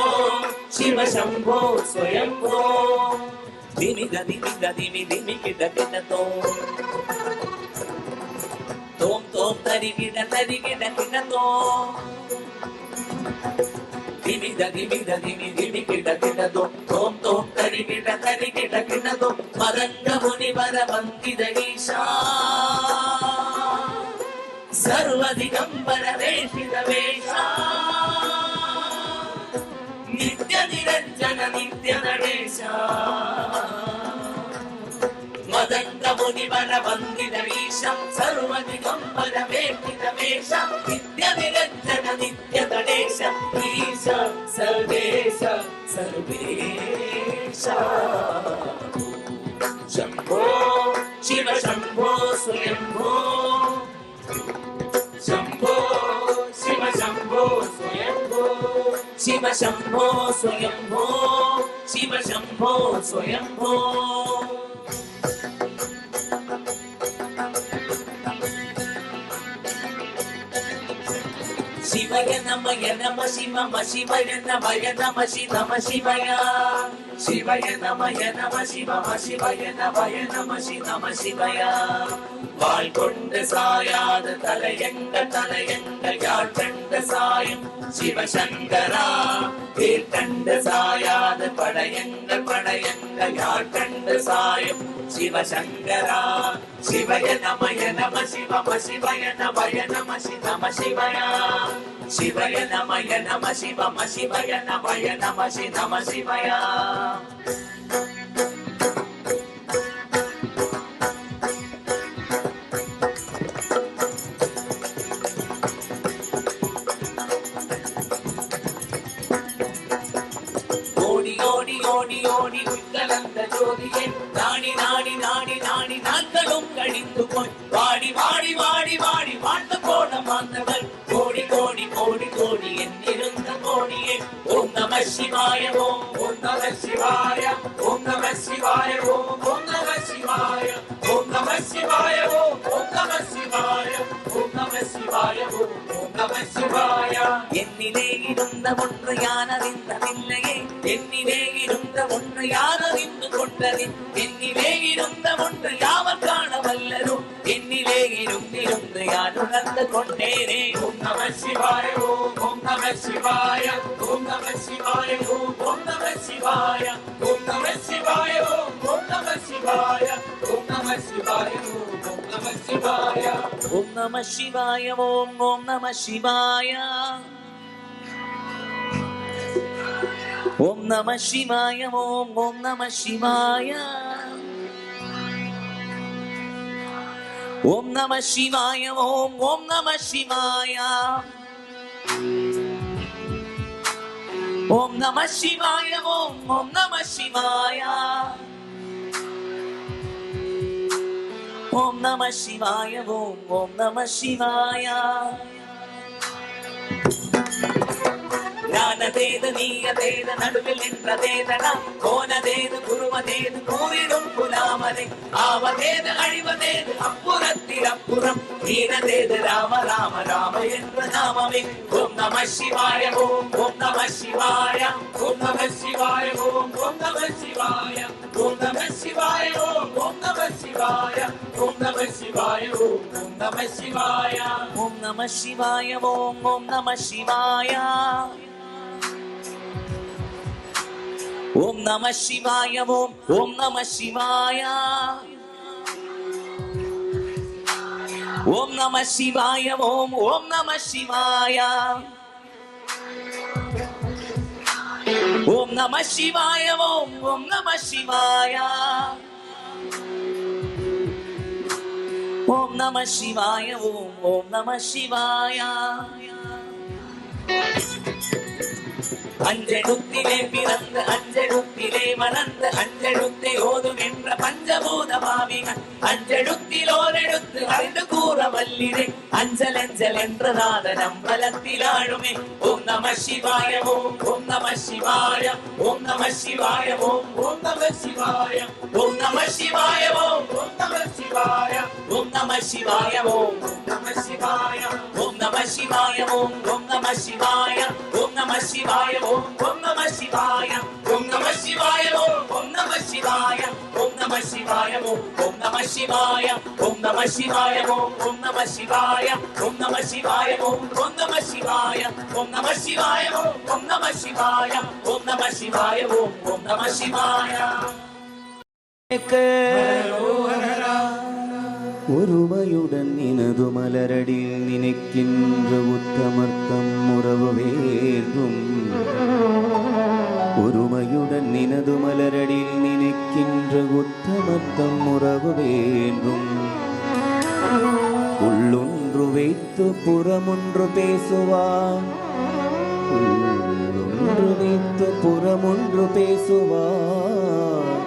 ಶಿವ ಶಂಭೋ ಸ್ವಯಂಭೋ ಧಿಮಿ ಧಿಮಿ ಧಿಮಿ ಧಿಮಿ ಕಿಡ ಕಿಡ ತೋಂ ತೋಂ ತೋಂ ತರಿ ಕಿಡ ಕಿಡ ತೋಂ ಧಿಮಿ ಧಿಮಿ ಧಿಮಿ ಧಿಮಿ ಕಿಡ ಕಿಡ ತೋಂ ತೋಂ ತೋಂ ತರಿ ಕಿಡ ಕಿಡ ತೋಂ ಮರಂಗ ಮುನಿ ಬರ ಬಂದಿದ ಈಶಾ ಸರ್ವ ದಿಗಂಬರ ವೇಷಿದ ವೇಷ ನಿತ್ಯ ನಿರಂಜನ ನಿತ್ಯ ನಡೆಶ ಮದಂಗ ಮುನಿವರ ಬಂದಿದ ಈಶ ಸರ್ವ ದಿಗಂಬರ ವೇಷಿದ ವೇಷ ನಿತ್ಯ ನಿರಂಜನ ನಿತ್ಯ ನಡೆಶ ಈಶ ಸರ್ವೇಶ ಸರ್ವೇಶ ಶಂಭೋ ಶಿವ ಶಂಭೋ ಸ್ವಯಂಭೋ ಶಂಭೋ ಶಿವ ಶಂಭೋ ಸ್ವಯಂಭೋ ಶಿವ ಶಂಭೋ ಸ್ವಯಂಭೋ ಶಿವ ಶಂಭೋ ಸ್ವಯಂಭೋ ಶಿವಯ ನಮಯ ನಮ ಶಿವ ಶಿವಯ ನಮಯ ನಮ ನಮ ಶಿವಯ ಶಿವಯ ನಮಯ ನಮ ಶಿವ ಶಿವಯ ನಮಯ ನಮ ನಮ ಶಿವಯ வாழ் கொண்ட சாயாத தலையங்க யாழ் கண்ட சாயம் சிவசங்கரா வேல் கண்ட சாயாத படையங்க யாழ் கண்ட சாயம் சிவசங்கரா சிவய நமய நம சிவ சிவய நமய நம நம சிவயா சிவய நமய நம சிவ சிவய நமய நம நம சிவயா ஓடி உட்கலந்த ஜோதியே நாடி நாடி நாடி நாடி நாட்களும் கழிந்து போய் வாடி வாடி வாடி வாடி வாழ்ந்த போன மாந்தவர் கோடி கோடி கோடி கோடி என்னிருந்த கோடியே ஓம் நம சிவாய ஓம் நம சிவாய ஓம் நம சிவாய ஓம் நம சிவாய ஓம் நம சிவாய ஓம் நம சிவாய ஓம் நம சிவாய ஓம் நம சிவாய என்னிலே இருந்த ஒன்று யானறிந்ததில்லையே என்னிலே இருந்த ஒன்று யானறிந்து கொண்டது என்னிலே இருந்த ஒன்று யாவர் காண வல்லரோ என்னிலே இருந்து யார் உணர்ந்து கொண்டேனே ஓம் நம சிவாய ஓம் நம சிவாய ஓம் நம சிவாய ஓம் நம சிவாய ஓம் நம சிவாய ஓம் நம சிவாய ஓம் நம சிவாய ஓம் நம சிவாய ஓம் நம சிவாய ஓம் நம சிவாய ஓம் நம சிவாய ஓம் நம சிவாய ஓம் நம சிவாய ஓம் நம சிவாய ஓம் நம சிவாய ஓம் நம சிவாய ஓம் நம சிவாய ஓம் நம சிவாய ஞானதேது நீயதேது நடுவில் நின்றதேதடா கோனதேது குருவதேது கூறிடும் புலாமதே ஆவதேது அழிவதேது அப்புறத்தில் அப்புறம் நீனதேது ராம ராம ராம என்ற நாமமே ஓம் நம சிவாய ஓம் நம சிவாய ஓம் நம சிவாய ஓம் நம சிவாய ஓம் நம சிவாய ஓம் நம சிவாய ஓம் நம சிவாய ஓம் நம சிவாய ஓம் நம சிவாய ஓம் நம சிவாய ஓம் நம சிவாய ஓம் நம சிவாய ஓம் நம சிவாய ஓம் ஓம் நம சிவாய ஓம் நம சிவாய ஓம் ஓம் நம சிவாய ஓம் நம சிவாய ஓம் ஓம் நம சிவாய அஞ்செழுத்திலே பிறந்து அஞ்செழுத்திலே வளர்ந்து அஞ்செழுத்தை ஓதுகின்ற பஞ்சபூத பாவிகள் அஞ்செழுத்தில் ஓரெழுத்து அறிந்து கூற வல்லிரே அஞ்சல் அஞ்சல் என்ற நாதன் அம்பலத்தில் ஆளுமே ஓம் நம சிவாய ஓம் ஓம் நம சிவாய ஓம் நம சிவாய ஓம் ஓம் நம சிவாய ஓம் நம சிவாய ஓம் ஓம் நம சிவாய ஓம் நம சிவாய ஓம் ஓம் நம சிவாய ஓம் நம சிவாய ஓம் ஓம் நம சிவாய ஓம் நம சிவாய ஓம் ஓம் நம சிவாய ஓம் நம சிவாய ஓம் ஓம் நம சிவாய ஓம் நம சிவாய ஓம் ஓம் நம சிவாய ஓம் நம சிவாய ஓம் ஓம் நம சிவாய ஓம் நம சிவாய ஓம் ஓம் நம சிவாய ஓம் நம சிவாய ஓம் ஓம் நம சிவாய ஓம் நம சிவாய ஓம் ஓம் நம சிவாய ஒருமையுடன் நினது மலரடில் நினைக்கின்ற உத்தமர்த்தம் உறவு வேண்டும் ஒருமையுடன் நினது மலரடில் நினைக்கின்ற உத்தமர்த்தம் உறவு வேண்டும் உள்ளொன்று வைத்து புறமொன்று பேசுவார் உள்ளொன்று வைத்து புறமொன்று பேசுவார்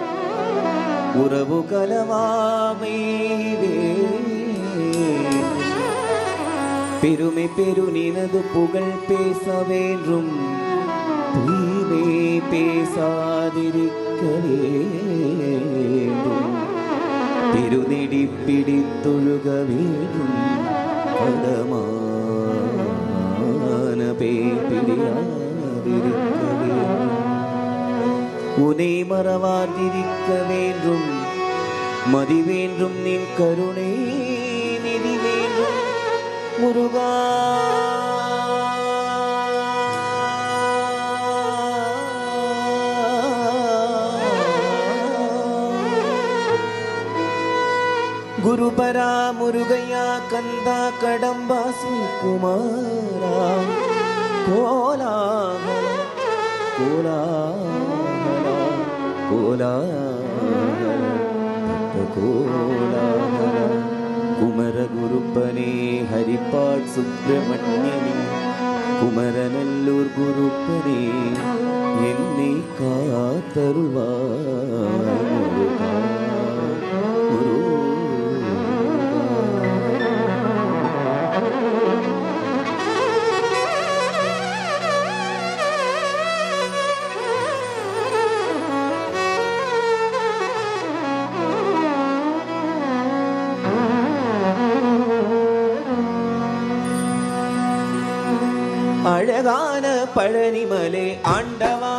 உறவு கலவாமை பெருமை பெரு நினது புகழ் பேச வேண்டும் தூய்மை பேசாதிருக்க வேண்டும் பெருநெடி பிடித்தொழுக வேண்டும் பதமான பேய்பிடியாதிருக்க வேண்டும் உனை மறவாதிருக்க வேண்டும் மதி வேண்டும் நின் கருணை நிதி வேண்டும் முருகா குருபரா முருகையா கந்தா கடம்பா சுகுமாரா கோலாகல கோலாகல கோலாகல கோலாகல குமர குருப்பனே ஹரிப்பாட் சுப்பிரமணியனே குமரநல்லூர் குருப்பனே என்னை காத்தருள்வாய் முருகா அழகான பழனிமலை ஆண்டவா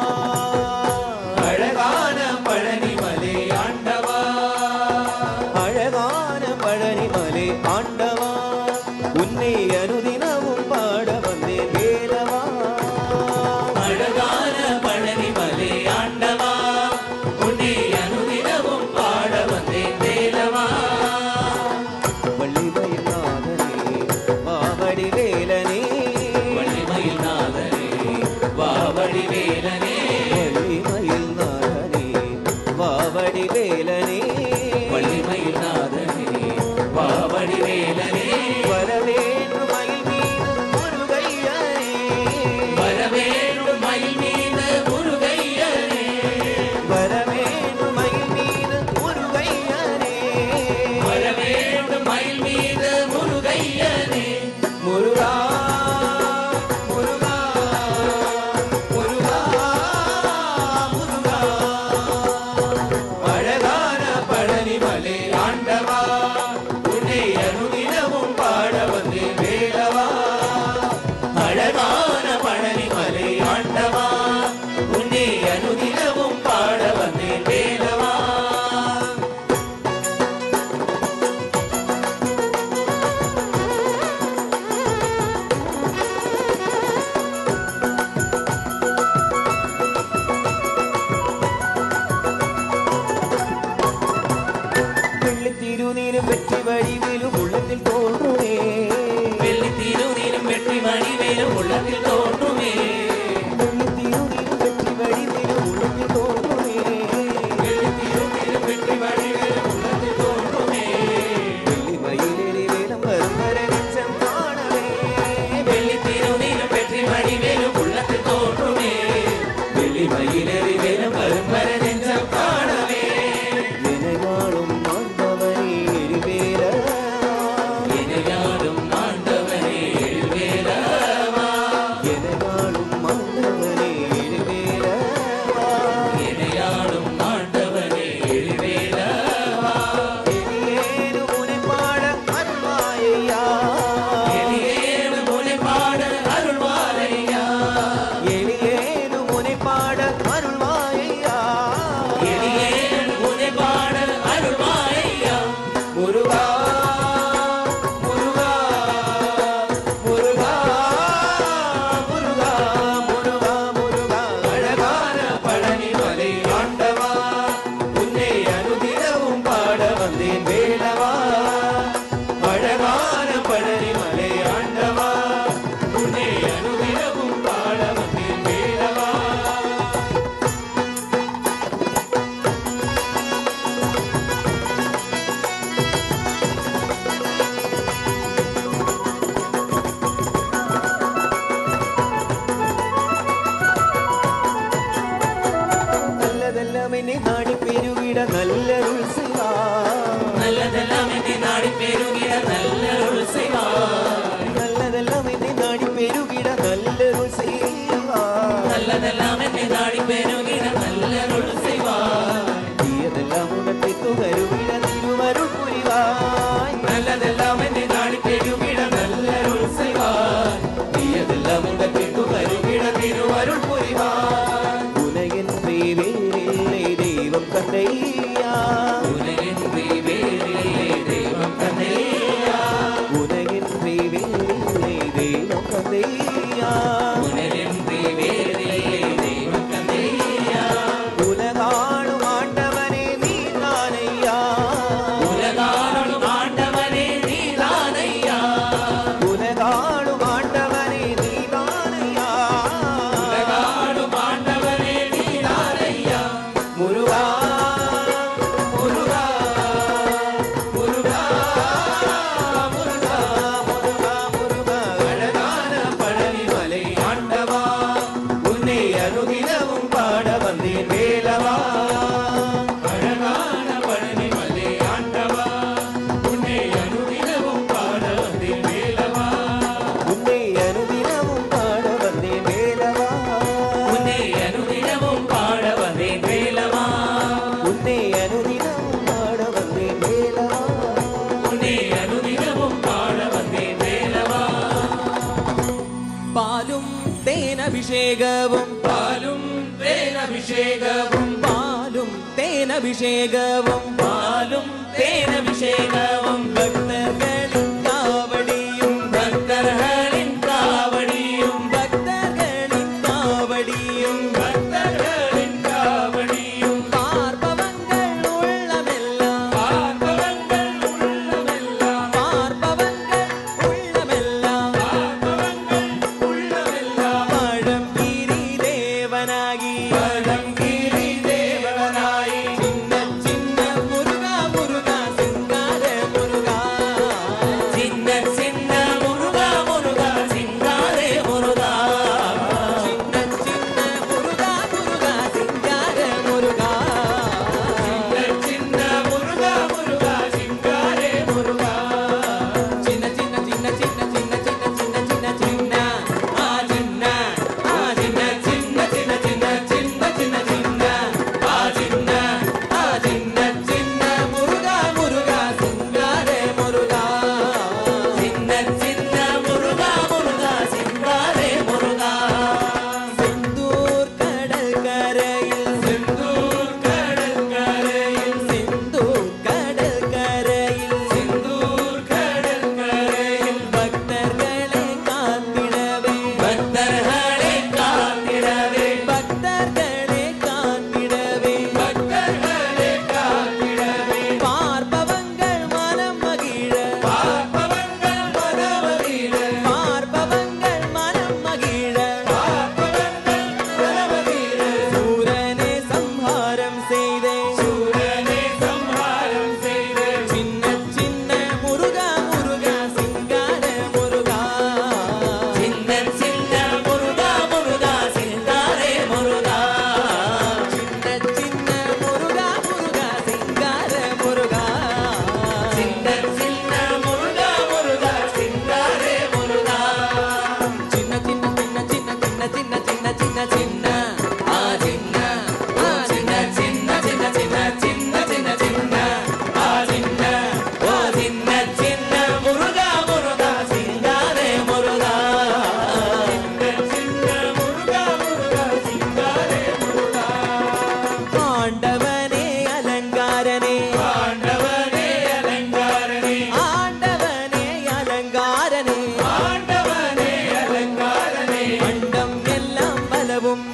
அழகான பழனிமலை ஆண்டவா அழகான பழனிமலை ஆண்டவா உன்னை அனுதினமும் பாட வந்தேன் வேலவா அழகான பழனிமலை ஆண்டவா உன்னை அனுதினமும் பாட வந்தேன் வேலவா வள்ளிமயில் நாதனே வாவடி வேலனே வாவடி வேலனே வள்ளிமயில் நாதனே வாவடி வேலனே வள்ளிமயில் நாதனே வாவடி வேலனே வரவேற்று மயில் மீது முருகையனே வரவேற்று மயில் மீது முருகையனே வரவேற்று மயில் மீது முருகையனே வரவேற்று மயில் மீது முருகையனே முருகா முருகா முருகா முருகா அழகான பழனிமலை ஆண்டவா உன்னை அனுதினமும் பாட வந்தேன் வேலவா அழகான பழனிமலை ஆண்டவா எனையாளும் ஆண்டவனே எழுவேலவா எனையாளும் ஆண்டவனே எழுவேலவா எளியேனு உனை பாட அருள்வாயையா எளியேனு உனை பாட அருள்வாரையா எளியேனு உனை பாட அருள்வாயையா எளியேனு உனை பாட அருள்வாரையா முருகா முருகா முருகா முருகா முருகா முருகா அழகான பழனிமலை ஆண்டவா உன்னை அனுதினமும் பாட வந்தேன் வேலவா அழகான பழனிமலை ஆண்டவா உன்னை அனுதினமும் பாட வந்தேன் வேலவா நல்லதெல்லாம் என்னை நாடி பெருகிட நல்லருள் செய்வா நல்லதெல்லாம் என்னை நாடி பெருகிட நல்லருள் செய்வார் நல்லதெல்லாம் என்னை நாடி பெருகிட நல்லருள் செய்வா நல்லதெல்லாம் என்னை நாடி பெருகிட நல்லருள் செய்வார் தீயதெல்லாம் உனக்கு துகருவிட திருவருள் புரிவாய் நல்லதெல்லாம் என்னை நாடி பெருகிட நல்லருள் செய்வார் தீயதெல்லாம் உடத்திற்கு வருகிட திருவருள் புரிவார் உலகின்றி வேறில்லை தெய்வம் தந்தையா உலகின்றி வேறில்லை தெய்வம் தந்தையா உலகின்றி வேறில்லை தெய்வம் தந்தையா உலகின்றி வேறில்லை தெய்வம் தந்தையா உலகாளும் ஆண்டவனே நீதானையா உலகாளும் ஆண்டவனே நீதானையா உலகாளும் ஆண்டவனே நீதானையா உலகாடும் ஆண்டவனே நீதானையா முருகா முருகா முருகா முருகா முருகா முருகா அழகான பழனிமலை ஆண்டவா உன்னை அனுதினமும் பாட வந்தேன் வேலவா அழகான பழனிமலை ஆண்டவா உன்னை அனுதினமும் பாட வந்தேன் வேலவா உன்னை அனுதினமும் பாட வந்தேன் வேலவா உன்னை அனுதினமும் பாட வந்தேன் வேலவா உன்னை அனுதினமும் பாட வந்தேன் வேலவா உன்னை அனுதினமும் பாட வந்தேன் வேலவா பாலும் தேனபிஷேகവും பாலும் தேனபிஷேகமும் பாலும் தேனபிஷேகവും பாலும் தேனபிஷேகமும் பக்தர்களின் காவடியும் பக்தர்களின் காவடியும் பக்தர்களின் காவடியும் பக்தர்களின் காவடியும் பார்ப்பவங்கள் உள்ளமெல்லாம் பார்ப்பவங்கள் உள்ளமெல்லாம் பார்ப்பவங்கள் உள்ளமெல்லாம் பார்ப்பவங்கள் உள்ளமெல்லாம் பழம் கிரி தேவனாகி பழங்கிரி தேவனாய் சின்ன சின்ன முருகா முருகா சிங்கார முருகா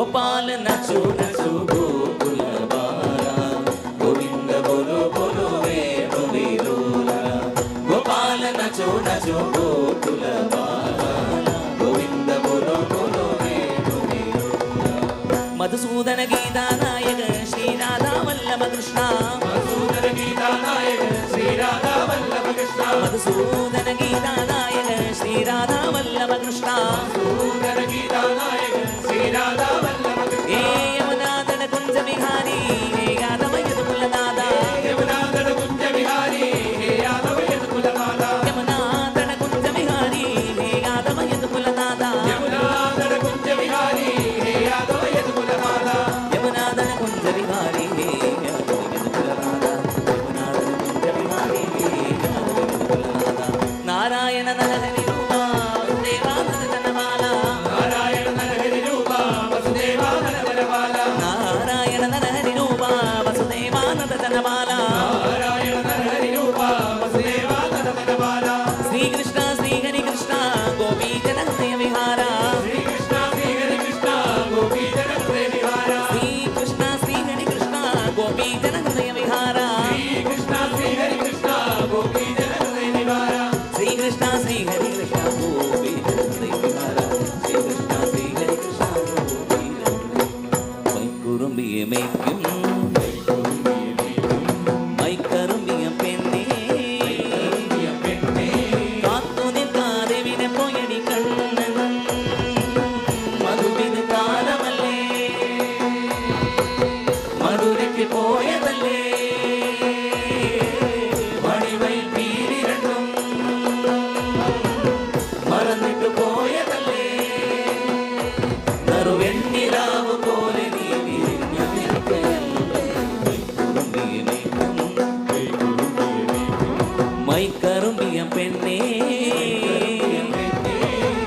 गोपाल नचो नचो गोकुल बाला गोविंद बोलो बोलो वेणु वीरोला गोपाल नचो नचो गोकुल बाला गोविंद बोलो बोलो वेणु वीरोला मधुसूदन गीता नायक श्री राधा वल्लभ कृष्ण मधुसूदन गीता नायक श्री राधा वल्लभ कृष्ण मधुसूदन गीता नायक श्री राधा वल्लभ कृष्ण मधुसूदन गीता नायक श्री राधा वल्लभ कृष्ण हे यमुना तट कुंज बिहारी हे यादव यदुकुल दादा यमुना तट कुंज बिहारी हे यादव यदुकुल दादा यमुना तट कुंज बिहारी हे यादव यदुकुल दादा यमुना तट कुंज बिहारी हे यादव यदुकुल दादा यमुना तट कुंज बिहारी हे यादव यदुकुल दादा यमुना तट कुंज बिहारी हे यादव यदुकुल दादा नारायण नरहरि रूपा देवानंद जनमाला नारायण नरहरि रूपा वसुदेवानंद जनमाला नारायण नरहरि रूपा वसुदेवानंद जनमाला नारायण नरहरि रूपा वसुदेवानंद जनमाला श्री कृष्ण श्री हरि कृष्ण गोपी जन हृदय विहारा श्री कृष्ण श्री हरि कृष्ण गोपी जन हृदय विहारा श्री कृष्ण श्री हरि कृष्ण गोपी जन हृदय विहारा श्री कृष्ण श्री हरि कृष्ण गोपी जन हृदय विहारा श्री कृष्ण श्री हरि कृष्ण गोपी जन हृदय विहारा श्री कृष्ण श्री हरि कृष्ण गोपी जन मैकुरुम्बिये मैक्कुम मैकरुम्बिय पेन्ने കാത്തു നിൽക്കാതെ വിനപ്പോയടി കണ്ണൻ മധുവിന് കാലമല്ലേ മധുരയ്ക്ക് പോയതല്ലേ മണിമയിൽ പീലി രണ്ടും മറന്നിട്ട് പോയതല്ലേ നറുവെണ്ണിലാവ് പോലെ നീ വിരിഞ്ഞു നിൽക്കയല്ലേ മൈക്കറുമ്പിയ പെണ്ണേ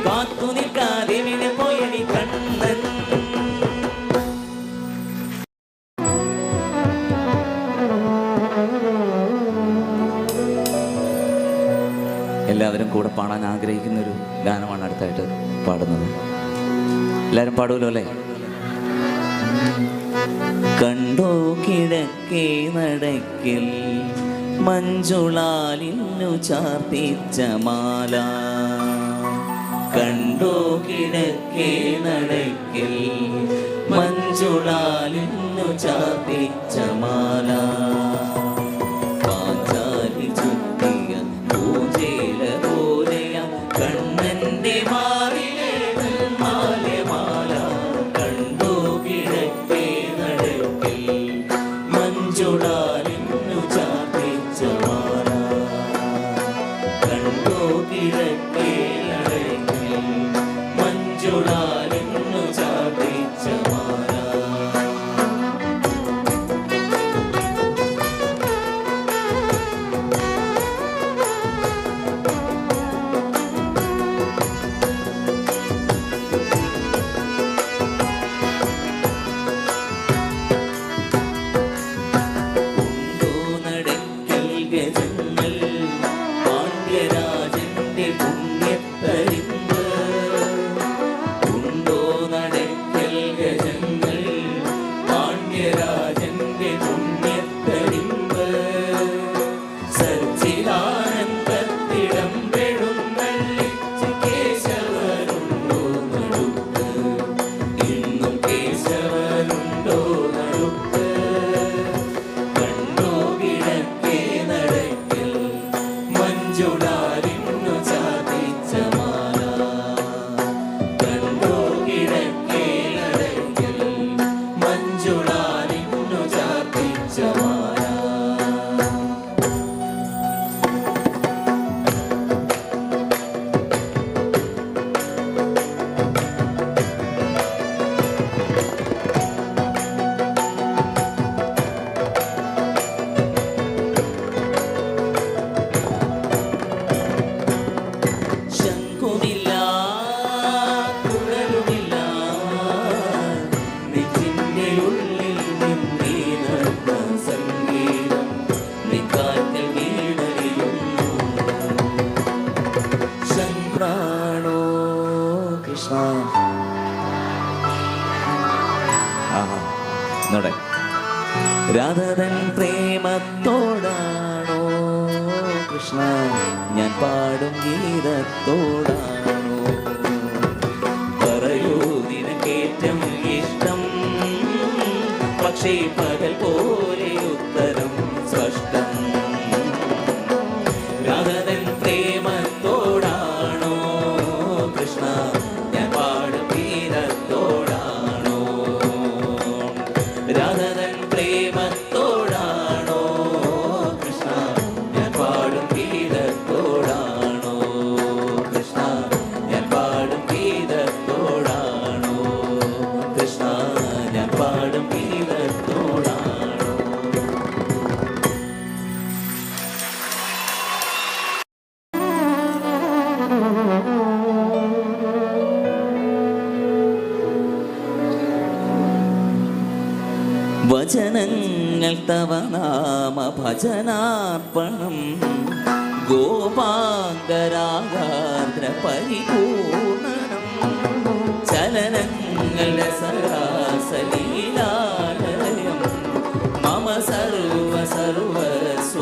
കാത്തു നിൽക്കാതെ വിനെ പോയടി കണ്ണൻ എല്ലാവരും കൂടെ പാടാൻ ആഗ്രഹിക്കുന്ന ഒരു ഗാനമാണ് അടുത്തായിട്ട് പാടുന്നത്. എല്ലാവരും പാടുമല്ലോ അല്ലേ? കണ്ടോ കിഴക്കേ നടക്കിൽ മഞ്ജുളാലിന്നു ചാർത്തിച്ച മാല കണ്ടോ കിഴക്കേ നടക്കിൽ മഞ്ജുളാലിന്നു ചാർത്തിച്ച മാല പാഞ്ചാലി ചുറ്റിയ പൂജേല പോലെയ കണ്ണന്റെ മാറിലെ മാല കണ്ടോ കിഴക്കേ നടക്കിൽ മഞ്ജുളാലിന്നു ചാർത്തിച്ച മാല കണ്ടോ കിഴക്കേ നടക്കിൽ മഞ്ജുളാലിന്നു ചാർത്തിച്ച മാല എന്നോടെ രാധതൻ പ്രേമത്തോടാണോ കൃഷ്ണ ഞാൻ പാടും ഗീതത്തോടാണോ പറയൂ നിനക്കേറ്റം ഇഷ്ടം പക്ഷേ പകൽ പോലെ ഉത്തരം സ്പഷ്ടം രാധതൻ പ്രേമത്തോടാണോ കൃഷ്ണ ഞാൻ പാടും ഗീതത്തോടാണോ രാധതൻ പ്രേമത്തോടാണോ കൃഷ്ണ ഞാൻ പാടും ഗീതത്തോടാണോ കൃഷ്ണ ഞാൻ പാടും ഗീതത്തോടാണോ കൃഷ്ണ ഞാൻ പാടും ഗീതത്തോടാണോ. വചനങ്ങൾ തവ നാമ ഭജനാർപ്പണം ഗോപാംഗരാഗാർദ്ര പരിപൂർണനം ചലനങ്ങളുടെ സരാസലീലാലയം മമ സർവ സർവസ്വമാർപ്പണം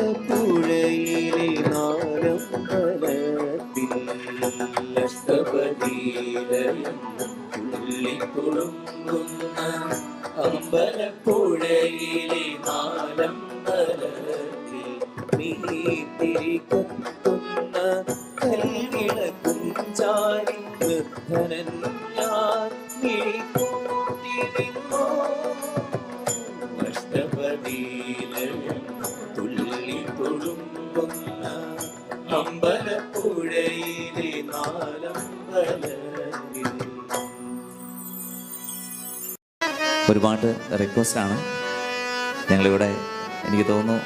അമ്പലപ്പുഴയിലെ നാരമ്പലത്തിൽ അഷ്ടപതിയിലയം തുള്ളിത്തുളുമ്പുന്ന അമ്പലപ്പുഴയിലെ നാലമ്പലത്തിൽ നീതിരിക്കത്തുന്ന കൽവിളക്കും ചാരി വൃദ്ധനൻ ഞാൻ നീക്കൂട്ടിരുന്നോ അഷ്ടപതിയിലയം തുള്ളി തുളുമ്പുന്ന അമ്പലപ്പുഴയിലെ നാലമ്പലത്തിൽ. ഒരു പാട്ട് റിക്വസ്റ്റ് ആണ്. ഞങ്ങളിവിടെ എനിക്ക് തോന്നുന്നു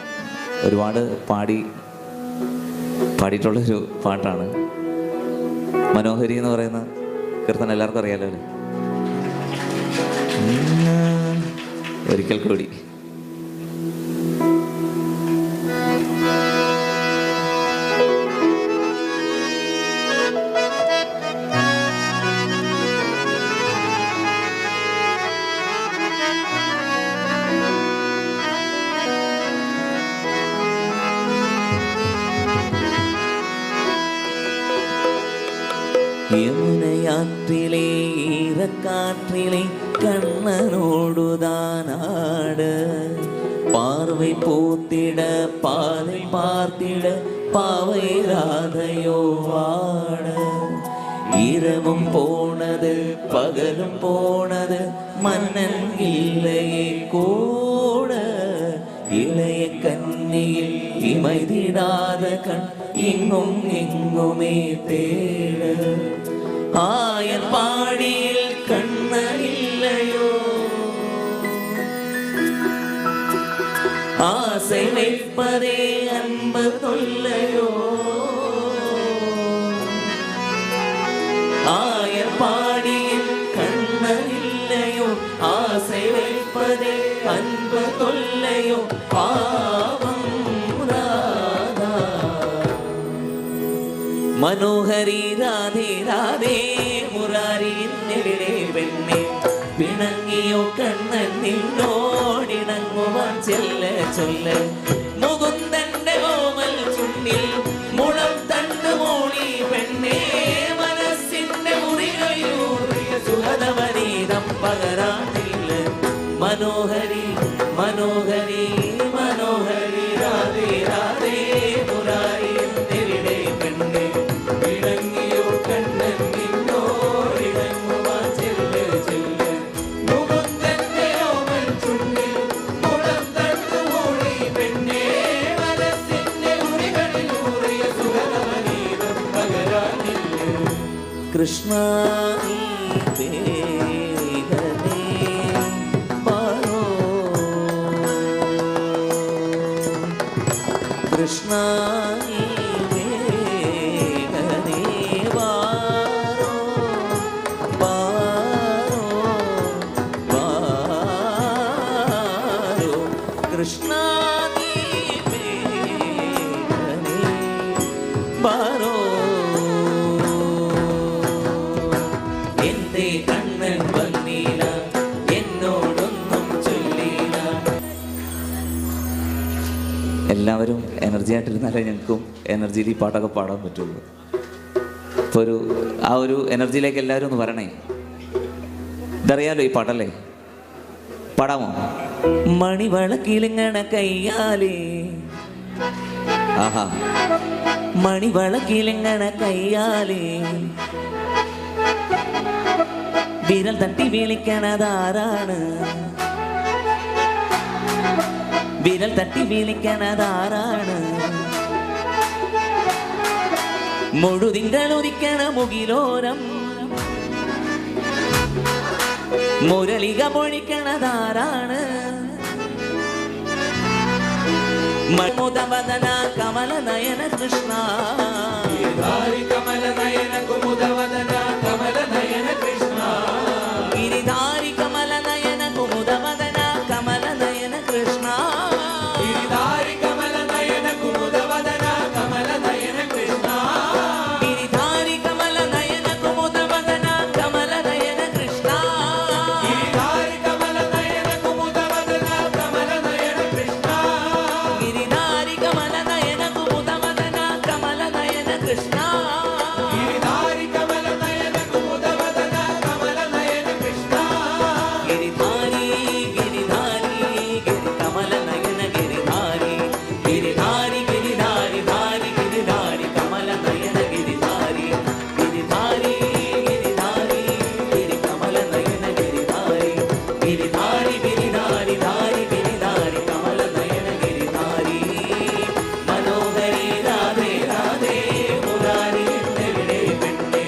ഒരുപാട് പാടിയിട്ടുള്ളൊരു പാട്ടാണ്. മനോഹരി എന്ന് പറയുന്ന കീർത്തനം എല്ലാവർക്കും അറിയാലോ അല്ലേ? ഒരിക്കൽ കൂടി യമുനയാற்றிலே ஈரக்காற்றிலே கண்ணனோடுதானாடு பார்வை பூத்திட பாதை பார்த்திட பாவை ராதையோ வாட இரவும் போனது பகலும் போனது மன்னன் இல்லையே கூட இளைய கண்ணியில் இமைதிடாத கண் இங்கும் எங்குமே தேட ஆயன் பாடியில் கண்ணனில்லையோ ஆசை வைப்பதே அன்பு தொல்லையோ ஆயன் பாடியில் கண்ணனில்லையோ ஆசை வைப்பதே அன்பு தொல்லையோ பாவம் ராதா മനോഹരി രാധേ രാധേ മുരാരിന്നെവിടെ പെണ്ണെ പിണങ്ങിയോ കണ്ണൻ നിന്നോടിണങ്ങുവാൻ ചെല്ല ചൊല്ല മുകുന്ദന്റെ ഓമൽ ചുണ്ടിൽ മുളം തണ്ട് മോളി പെണ്ണെ മനസ്സിന്റെ മുറികളിലൂറിയ സുഹൃതവനീതം പകരാനില്ല മനോഹരി മനോഹരി മനോഹരി രാധേ രാധേ മുരാരി എവിടെ പെണ്ണെ പിണങ്ങിയോ കണ്ണൻ നിന്നോടിണങ്ങുവാൻ ചെല്ല ചെല്ല മുകുന്ദന്റെ ഓമൽ ചുണ്ടിൽ മുളം തണ്ട് മോളി പെണ്ണെ മനസ്സിന്റെ മുറികളിലൂറിയ സുഹൃതവനീതം പകരാനില്ല കൃഷ്ണ കൃഷ്ണ പാരോ എനർജി ആയിട്ടിരുന്നാലേ ഞങ്ങൾക്കും എനർജിയിൽ ഈ പാട്ടൊക്കെ പാടാൻ പറ്റുള്ളൂ. ഇപ്പോൾ ആ ഒരു എനർജിയിലേക്ക് എല്ലാവരും ഒന്ന് വരണേ. ഇതറിയാലോ ഈ പാട്ടല്ലേ? പാടാമോ? മണിവളക്കിലിങ്ങണ കയ്യാലേ, ആഹാ, മണിവളക്കിലിങ്ങണ കയ്യാലേ, വിരൽ തട്ടി വിളിക്കണതാരാണ്, വിരൽ തട്ടി വിളിക്കണതാരാണ്, മുഴുതിങ്കളുദിക്കണ മുകിലോരം, മുരളിക പൊഴിക്കണതാരാണ്, മുദവദന കമല നയന കൃഷ്ണ, കമല നയന കുമുദവദന കമല നയന കൃഷ്ണ, ഗിരിധാരി കമല നയന കുമുദവദന കമല നയന കൃഷ്ണ, ഗിരിധാരി കമല നയന കുമുദവദന കമല നയന കൃഷ്ണ, ഗിരിധാരി കമല നയന കുമുദവദന കമല നയന കൃഷ്ണ, ഗിരിധാരി കമല നയന കുമുദവദന കമല നയന കൃഷ്ണ, ഗിരിധാരി കമല നയന കുമുദവദന കമല നയന കൃഷ്ണ, ഗിരിധാരി കമല നയന കുമുദവദന കമല നയന കൃഷ്ണ, ഗിരിധാരി ഗിരിധാരി ഗിരി കമല നയന ഗിരിധാരി, ഗിരിധാരി ഗിരിധാരി ധാരി ഗിരിധാരി കമല നയന ഗിരിധാരി, ഗിരിധാരി ഗിരിധാരി ഗിരി കമല നയന ഗിരിധാരി, ഗിരിധാരി ഗിരിധാരി ധാരി ഗിരിധാരി കമല നയന ഗിരിധാരി, മനോഹരി രാധേ രാധേ മുരാരി എന്നെവിടെ പെണ്ണേ,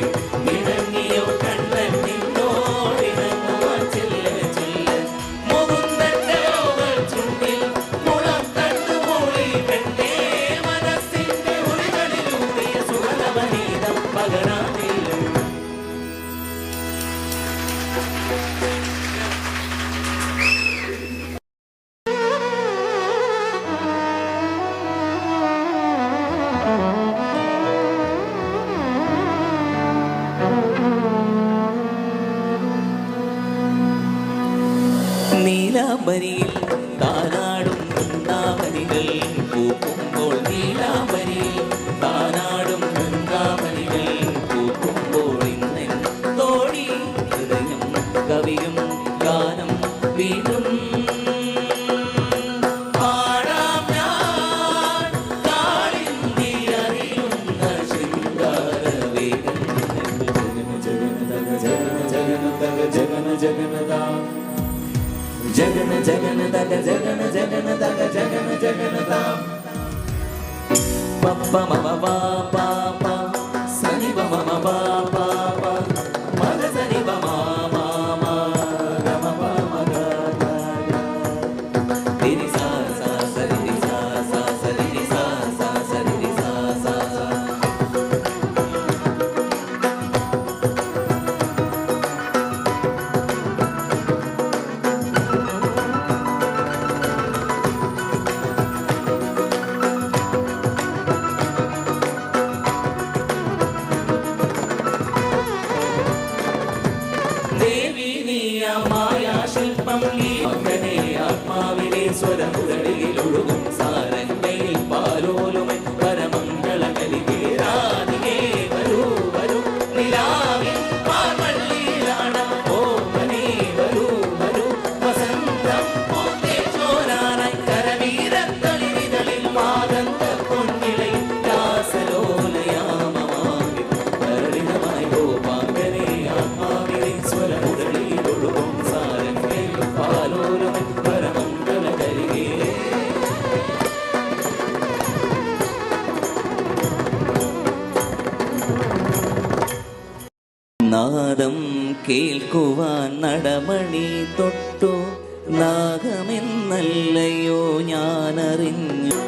ഇണങ്ങിയോ കണ്ണൻ നിന്നോടിണങ്ങുവാൻ ചെല്ല ചെല്ല, മുകുന്ദന്റെ ഓവൽ ചുണ്ടിൽ മുളം കണ്ടു മൂളി പെണ്ണേ, മനസ്സിന്റെ ഉളികളിലൂറിയ സുഗതവനീതം പകരാനില്ല. നീലാംബരിയിൽ താനാടും വൃന്ദാവനികൾ പൂക്കുമ്പോൾ, നീലാംബരിയിൽ താനാടും വൃന്ദാവനികൾ പൂക്കുമ്പോൾ, ഇന്നെൻ തോടി ഹൃദയം കവിയും ഗാനം വീണ്ടും പാടാം ഞാൻ, കാളിന്തി അറിയുന്ന ശൃംഗാരവേഗം. ജഗന ജഗനദാ ജഗന ജഗനദഗ ജഗന ജഗനദഗ ജഗന ജഗനദാ, പപ്പ മമ പാപ പ സനി മമ പാപ പ മഗ സനി മമ മമ ഗമ പമ ഗ ഗ രി സ സ സ രി സ സ സ രി സ സ സ രി സ സ സ. ദേവി നീയ മായാശില്പം നീ അങ്ങനെ ആത്മാവിലെ സ്വരമുകളിൽ ഒഴുകും സാരംഗയിൽ പാലോലുമൻ പരമംഗളകലികേ രാധികേ വരൂ വരൂ നിലാവിൻ പാൽവള്ളിയിലാണ് ഓമനേ വരൂ വരൂ വസന്തം പൂത്തേ ചോരാനായി കരവീരത്തളിരിതളിൽ മാതന്ത പൊന്നിളയിൽ രാസലോലയാമമാകി കരളിതമായി ഗോപാങ്കനെ ആത്മാവിലെ സ്വരമുകളിൽ ഒഴുകും സാരംഗയിൽ പാലോലുമൻ പരമംഗളകലികേ. നാദം കേൾക്കുവാൻ നടമണി തൊട്ടു, നാഗമെന്നല്ലയോ ഞാനറിഞ്ഞു.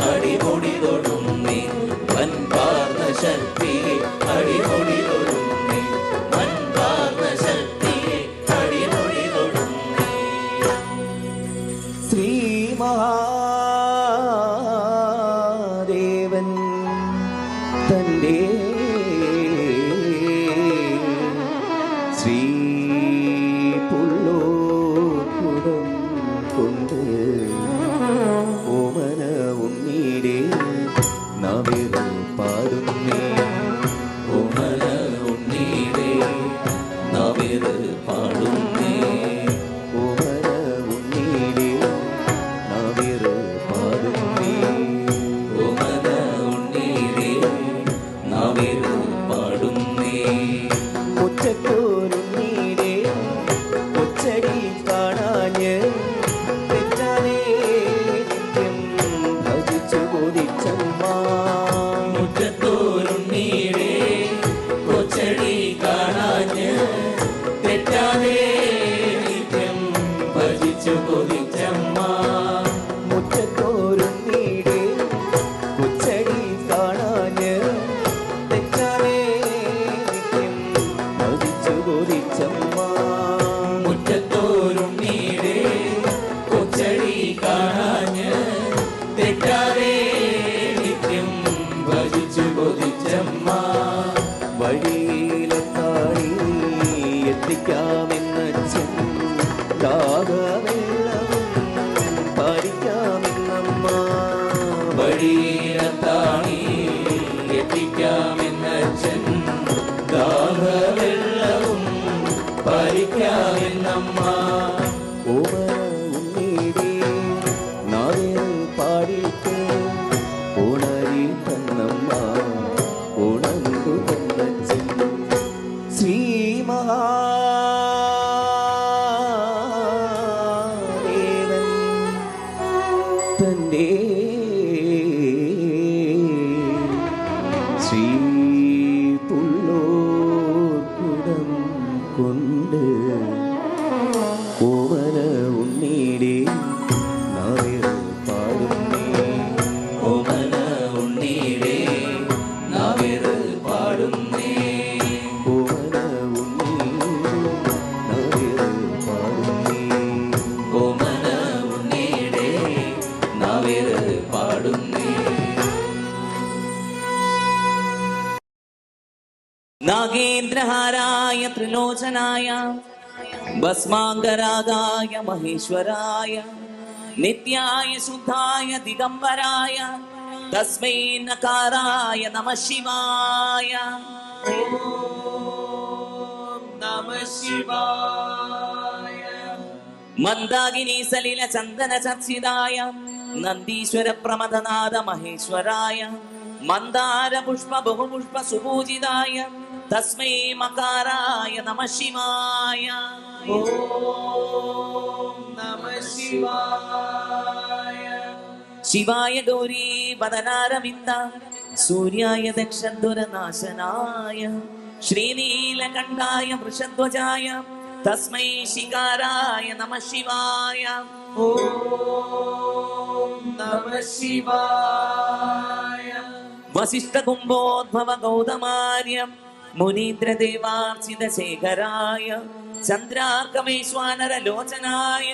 അടിമുടി തൊടുന്നേ മൻപാർന്ന ശക്തിയെ അടിമുടി തൊടുന്നേ മൻപാർന്ന ശക്തിയെ അടിമുടി തൊടുന്നേ ശ്രീ മഹാദേവൻ തന്റെ ശ്രീ പുള്ളോകുടം കൊണ്ട് ഓമന ഉണ്ണീടെ നവിർ പാടുന്നേ ഓമന ഉണ്ണീടെ നവിർ പാടുന്നേ ഓമന ഉണ്ണീടെ നവിർ പാടുന്നേ ഓമന ഉണ്ണീടെ നവിർ പാടുന്നേ ഒച്ചക്കോരുണ്ണീടെ ഒച്ചടി കാണാഞ്ഞ് തെറ്റാനേ നിത്യം ഭജിച്ചു ബോധിച്ചമ്മ മുറ്റത്തോരുണ്ണീടെ കൊച്ചടി കാണാഞ്ഞ് തെറ്റാതെ നിത്യം ഭജിച്ചു കൊതിച്ചമ്മ മുറ്റത്തോരുണ്ണീടെ കൊച്ചടി കാണാഞ്ഞ് തെറ്റാനേ നിത്യം ഭജിച്ചു ബോധിച്ചമ്മ മുറ്റത്തോരുണ്ണീടെ കൊച്ചടി കാണാഞ്ഞ് തെറ്റാതെ നിത്യം ഭജിച്ചു കൊതിച്ചമ്മ വഴിയിലെത്താടി എത്തിക്കാമെന്നച്ഛൻ ദാഹവെള്ളവും പാലിക്കാമെന്നമ്മ വഴിയിലെത്താണി എത്തിക്കാമെന്നച്ഛൻ ദാഹവെള്ളവും പരിക്കാമെന്നമ്മ ഓമന ഉണ്ണീടെ നാവിൽ പാടിയിട്ട് ഉണരി തന്നമ്മ ഉണർന്നു തന്നച്ഛൻ ശ്രീ മഹാദേവൻ തന്റെ ശ്രീ പുള്ളോർക്കുടം കൊണ്ട് ഓമന ഉണ്ണീടെ നാവിൽ പാടുന്നേ ഓമന ഉണ്ണീടെ നവിർ പാടുന്നേ ഓമന ഉണ്ണീടെ നാവിൽ പാടുന്നേ ഓമന ഉണ്ണീടെ നവിർ പാടുന്നേ നാഗേന്ദ്രഹാരായ ത്രിലോചനായ ഭസ്മാംഗരാഗായ മഹേശ്വരായ നിത്യായ ശുദ്ധായ ദിഗംബരായ തസ്മൈ നകാരായ നമഃ ശിവായ ഓം നമഃ ശിവായ മന്ദാകിനി സലില ചന്ദന ചർച്ചിതായ നന്ദീശ്വര പ്രമദനാഥ മഹേശ്വരായ മന്ദാര പുഷ്പ ബഹുപുഷ്പ സുപൂജിതായ തസ്മൈ മകാരായ നമഃ ശിവായ ഓം നമഃ ശിവായ ശിവായ ഗൗരീ വദനാരവിന്ദ സൂര്യായ ദക്ഷദ്വരനാശനായ ശ്രീനീലകണ്ഠായ വൃഷധ്വജായ തസ്മൈ ശികാരായ നമഃ ശിവായ ഓം നമഃ ശിവായ വസിഷ്ഠകുംഭോദ്ഭവ ഗൗതമാര്യം മുനീന്ദ്രദേവാർച്ചിത ശേഖരായ ചന്ദ്രാർക്കമേശ്വാനര ലോചനായ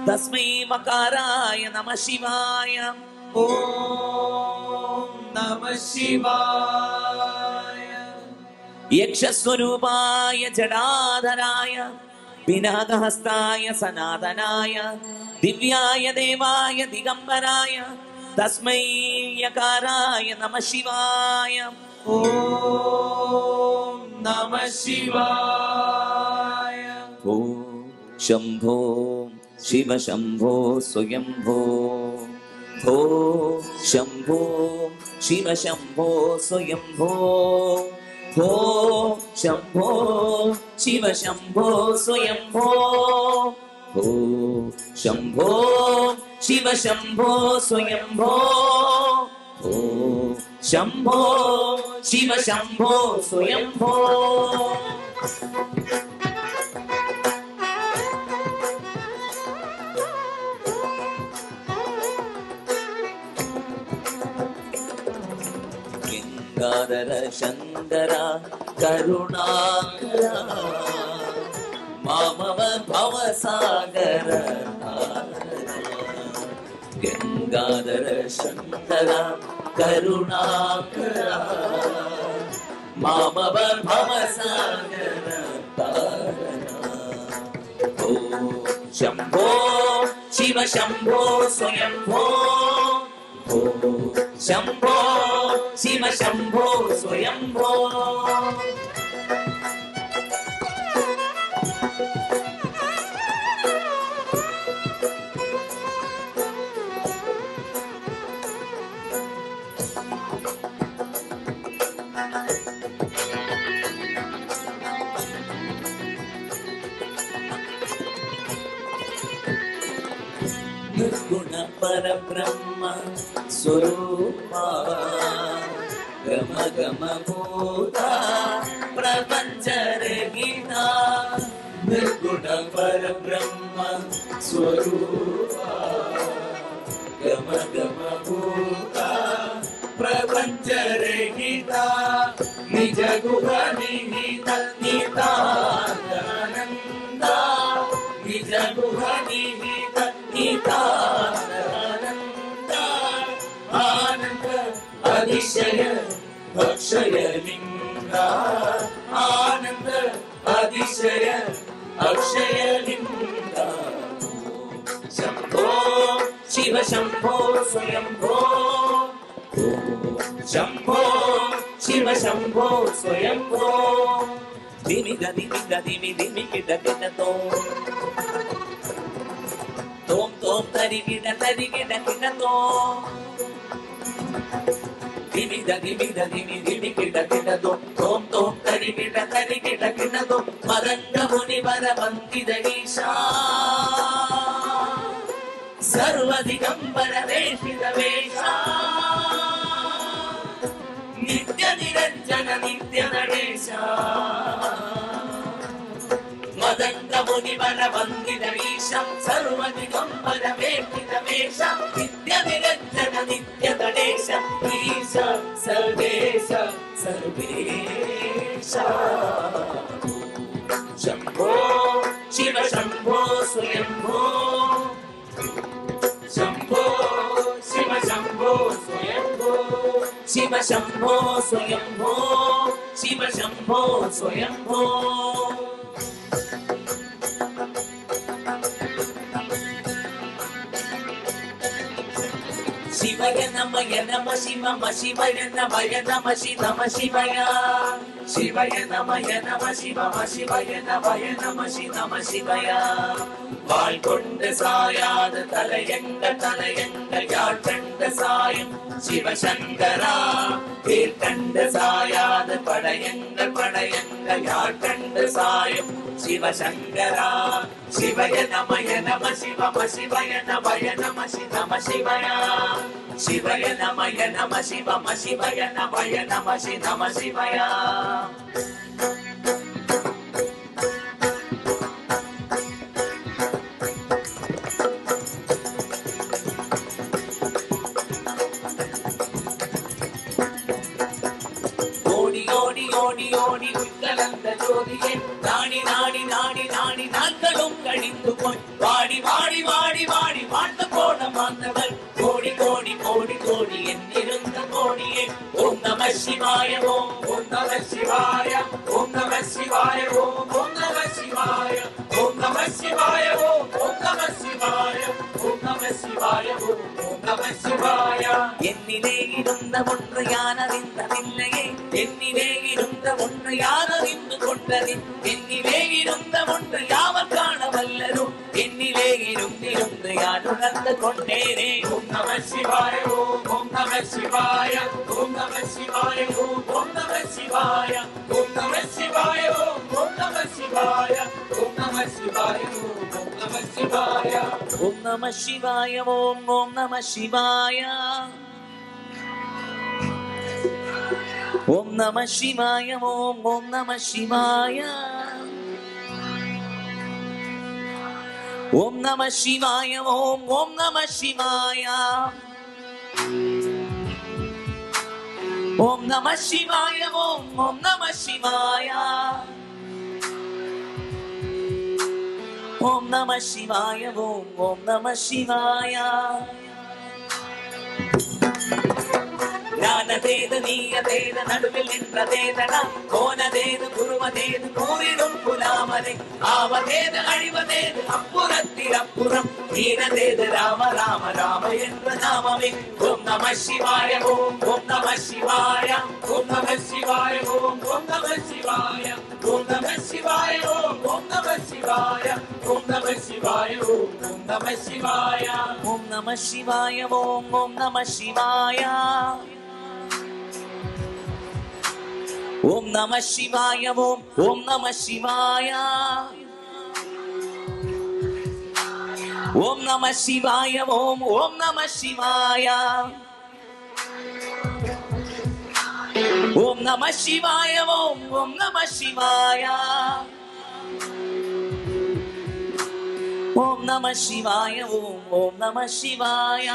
തസ്മൈ മകാരായ നമഃ ശിവായ ഓം നമഃ ശിവായ യക്ഷസ്വരൂപായ ജടാധരായ പിനാകഹസ്തായ സനാതനായ ദിവ്യായ ദേവായ ദിഗംബരായ തസ്മൈ യകാരായ നമഃ ശിവായ ഓം നമഃ ശിവായ ഓം ശംഭോ ശിവ ശംഭോ സ്വയംഭോ ഭോ ശംഭോ ശിവ ശംഭോ സ്വയംഭോ ഭോ ശംഭോ ശിവ ശംഭോ സ്വയംഭോ ഭോ ശംഭോ ശിവ ശംഭോ സ്വയംഭോ ഭോ ശംഭോ ശിവ ശംഭോ സ്വയംഭോ ഗംഗാധര ശങ്കര കരുണാകര മാമവ ഭവസാഗര ഗംഗാധര ശങ്കര കരുണാകര മാമവ ഭവസാഗര ഓ ശംഭോ ശിവ ശംഭോ സ്വയംഭോ ഓ ശംഭോ ശിവ ശംഭോ സ്വയംഭോ നിർഗുണ പരബ്രഹ്മ സ്വരൂപ ഗമ ഗമ ഭൂത പ്രപഞ്ചരഹിത നിർഗുണ പരബ്രഹ്മ സ്വരൂപ ഗമ ഗമ ഭൂത പ്രപഞ്ചരഹിത നിജ ഗുഹ നിഹിത നിതാനന്ദ നിജ ഗുഹ നിഹിത നിതാനന്ദ ആനന്ദ അതിശയ അക്ഷയ ലിംഗ ആനന്ദ അതിശയ അക്ഷയ ലിംഗ ശംഭോ ശിവ ശംഭോ സ്വയംഭോ ശംഭോ ശിവ ശംഭോ സ്വയംഭോ ധിമി ധി ധിമി ധിമി കിട കിടത്തോ തോം തോം തരികിട തരികിട കിടത്തോ ധിമി ധി ധിമി കിട കിടത്തോ തോം തോം തരികിട തരികിട കിടത്തോ മദംഗ മുനി വര വന്ദിത ഈശാ സർവദിഗംബര വേഷിത വേഷാ നിത്യ നിരഞ്ജന നിത്യ നടേശ മദംഗ മുനിവര വന്ദിത ഈശം സർവദിഗംബര വേഷിത വേഷ നിത്യ നിരഞ്ജന നിത്യ നടേശ ഈശ സർവേശ സർവേശ ശംഭോ ശിവ ശംഭോ സ്വയംഭോ ശംഭോ ശിവ ശംഭോ സ്വയംഭോ ശിവ ശംഭോ സ്വയംഭോ ശിവ ശംഭോ സ്വയംഭോ ശിവയ നമയ നമ ശിവ ശിവയ നമയ നമ നമ ശിവയ ശിവയ നമയ നമ ശിവ ശിവയ നമയ നമ നമ ശിവയ വാൾ കൊണ്ട് സായാത് തലയങ്ക യാൾ കണ്ട് സായം ശിവശങ്കര വേൽ കണ്ട് സായാത് പടയങ്ക യാൾ കണ്ട് സായം ശിവശങ്കര ശിവയ നമയ നമ ശിവ ശിവയ നമയ നമ നമ ശിവയ ശിവയ നമയ നമ ശിവ ശിവയ നമയ നമ നമ ശിവയ ഓടി ഓടി ഓടി ഓടി ഉത്കലന്ത ജ്യോതിയെ നാടി നാടി നാടി നാടി നാட்களும் கழிந்து போய் வாடி வாடி வாடி வாடி வாழ்ந்து போன மாந்தவர் கோடி கோடி கோடி கோடி என்னிருந்த கோடியே ஓம் நம சிவாய ஓம் நம சிவாய ஓம் நம சிவாய ஓம் நம சிவாய ஓம் நம சிவாய ஓம் நம சிவாய ஓம் நம சிவாய ஓம் நம சிவாய என்னிலே இருந்த ஒன்று யான் அறிந்ததில்லையே என்னிலே இருந்த ஒன்று யார் அறிந்து கொண்டது என்னிலே இருந்த ஒன்று யாவர் காண வல்லரோ என்னிலே இருந்து யான் உணர்ந்து கொண்டேனே ஓம் நம சிவாய ஓம் நம சிவாய ஓம் நம சிவாய ஓம் நம சிவாய ஓம் நம சிவாய ஓம் நம சிவாய ஓம் நம சிவாய ஓம் நம சிவாய ஓம் நம சிவாய ஓம் நம சிவாய ஓம் நம சிவாய ஓம் நம சிவாய ஓம் நம சிவாய ஓம் நம சிவாய ഓം നമ ശിവായ ഓം നമ ശിവായ ഓം നമ ശിവായ ഓം നമ ശിവായ ജ്ഞാനതേത് നീയതേത് നടുവിൽ നിன்றതേതട കോനതേത് കുറുവതേത് കൂറിടും പുലാമനെ ആവതേത് അഴിവതേത് അപ്പുറത്തിലപ്പുറം ഹീനതേത് രാമ രാമ രാമ എன்ற നാമമേ ഓം നമ ശിവായ ഓം നമ ശിവായ ഓം നമ ശിവായ ഓം നമ ശിവായ ഓം നമ ശിവായ ഓം നമ ശിവായ ഓം നമ ശിവായ ഓം നമ ശിവായ ഓം നമ ശിവായ ഓം നമ ശിവായ ഓം നമ ശിവായ ഓം നമ ശിവായ ഓം നമ ശിവായ ഓം നമ ശിവായ ഓം നമ ശിവായ ഓം നമ ശിവായ ഓം നമ ശിവായ ഓം നമ ശിവായ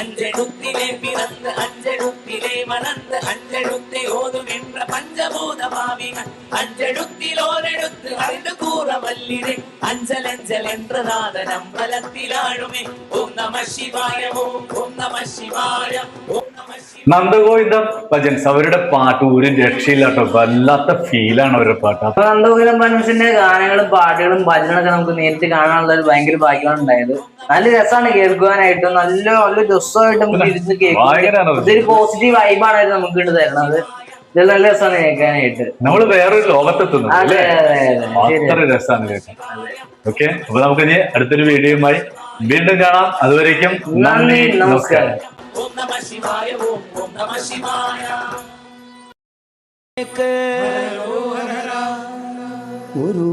അഞ്ചെഴുത്തിലെ പിറന്ന് അഞ്ചെഴുത്തിലെ വളർന്ന് അഞ്ചെഴുത്തെ ഓതുമെன்ற പഞ്ചഭൂത ഭാവികൾ അഞ്ചെഴുത്തിലോരെടുത്ത് അറിந்து கூற வல்லிரே அஞ்சலஞ்சல் என்ற நாதனம்பலத்திலாழுமே ஓம் நம சிவாய ஓம் நம சிவாய ஓம் நம சிவாய നന്ദഗോവിന്ദം ഭജൻസ് അവരുടെ പാട്ട് ഒരു രക്ഷയില്ലാട്ടോ, വല്ലാത്ത ഫീലാണ് അവരുടെ പാട്ട്. അപ്പൊ നന്ദഗോവിന്ദം ഭജൻസിന്റെ ഗാനങ്ങളും പാട്ടുകളും ഭജനൊക്കെ നമുക്ക് നേരിട്ട് കാണാനുള്ള ഒരു ഭയങ്കര ഭാഗ്യമാണ് ഉണ്ടായത്. നല്ല രസമാണ് കേൾക്കുവാനായിട്ടും, നല്ല നല്ല രസമായിട്ട് നമുക്ക് ഇരുന്ന് കേൾക്കും. ഇതൊരു പോസിറ്റീവ് വൈബാണ് നമുക്ക് ഇട്ട് തരണത്. ഇത് നല്ല രസമാണ് കേൾക്കാനായിട്ട്. നമ്മള് വേറൊരു ലോകത്തെത്തുന്നു അതെ അതെ അതെ, അത്ര രസമാണ് കേൾക്കാൻ. ഓക്കെ, അപ്പൊ നമുക്ക് ഇനി അടുത്തൊരു വീഡിയോയുമായി വീണ്ടും കാണാം. അതുവരേക്കും നന്ദി, നമസ്കാരം. ഓം നമ ശിവായ ഓം നമ ശിവായ ഒരു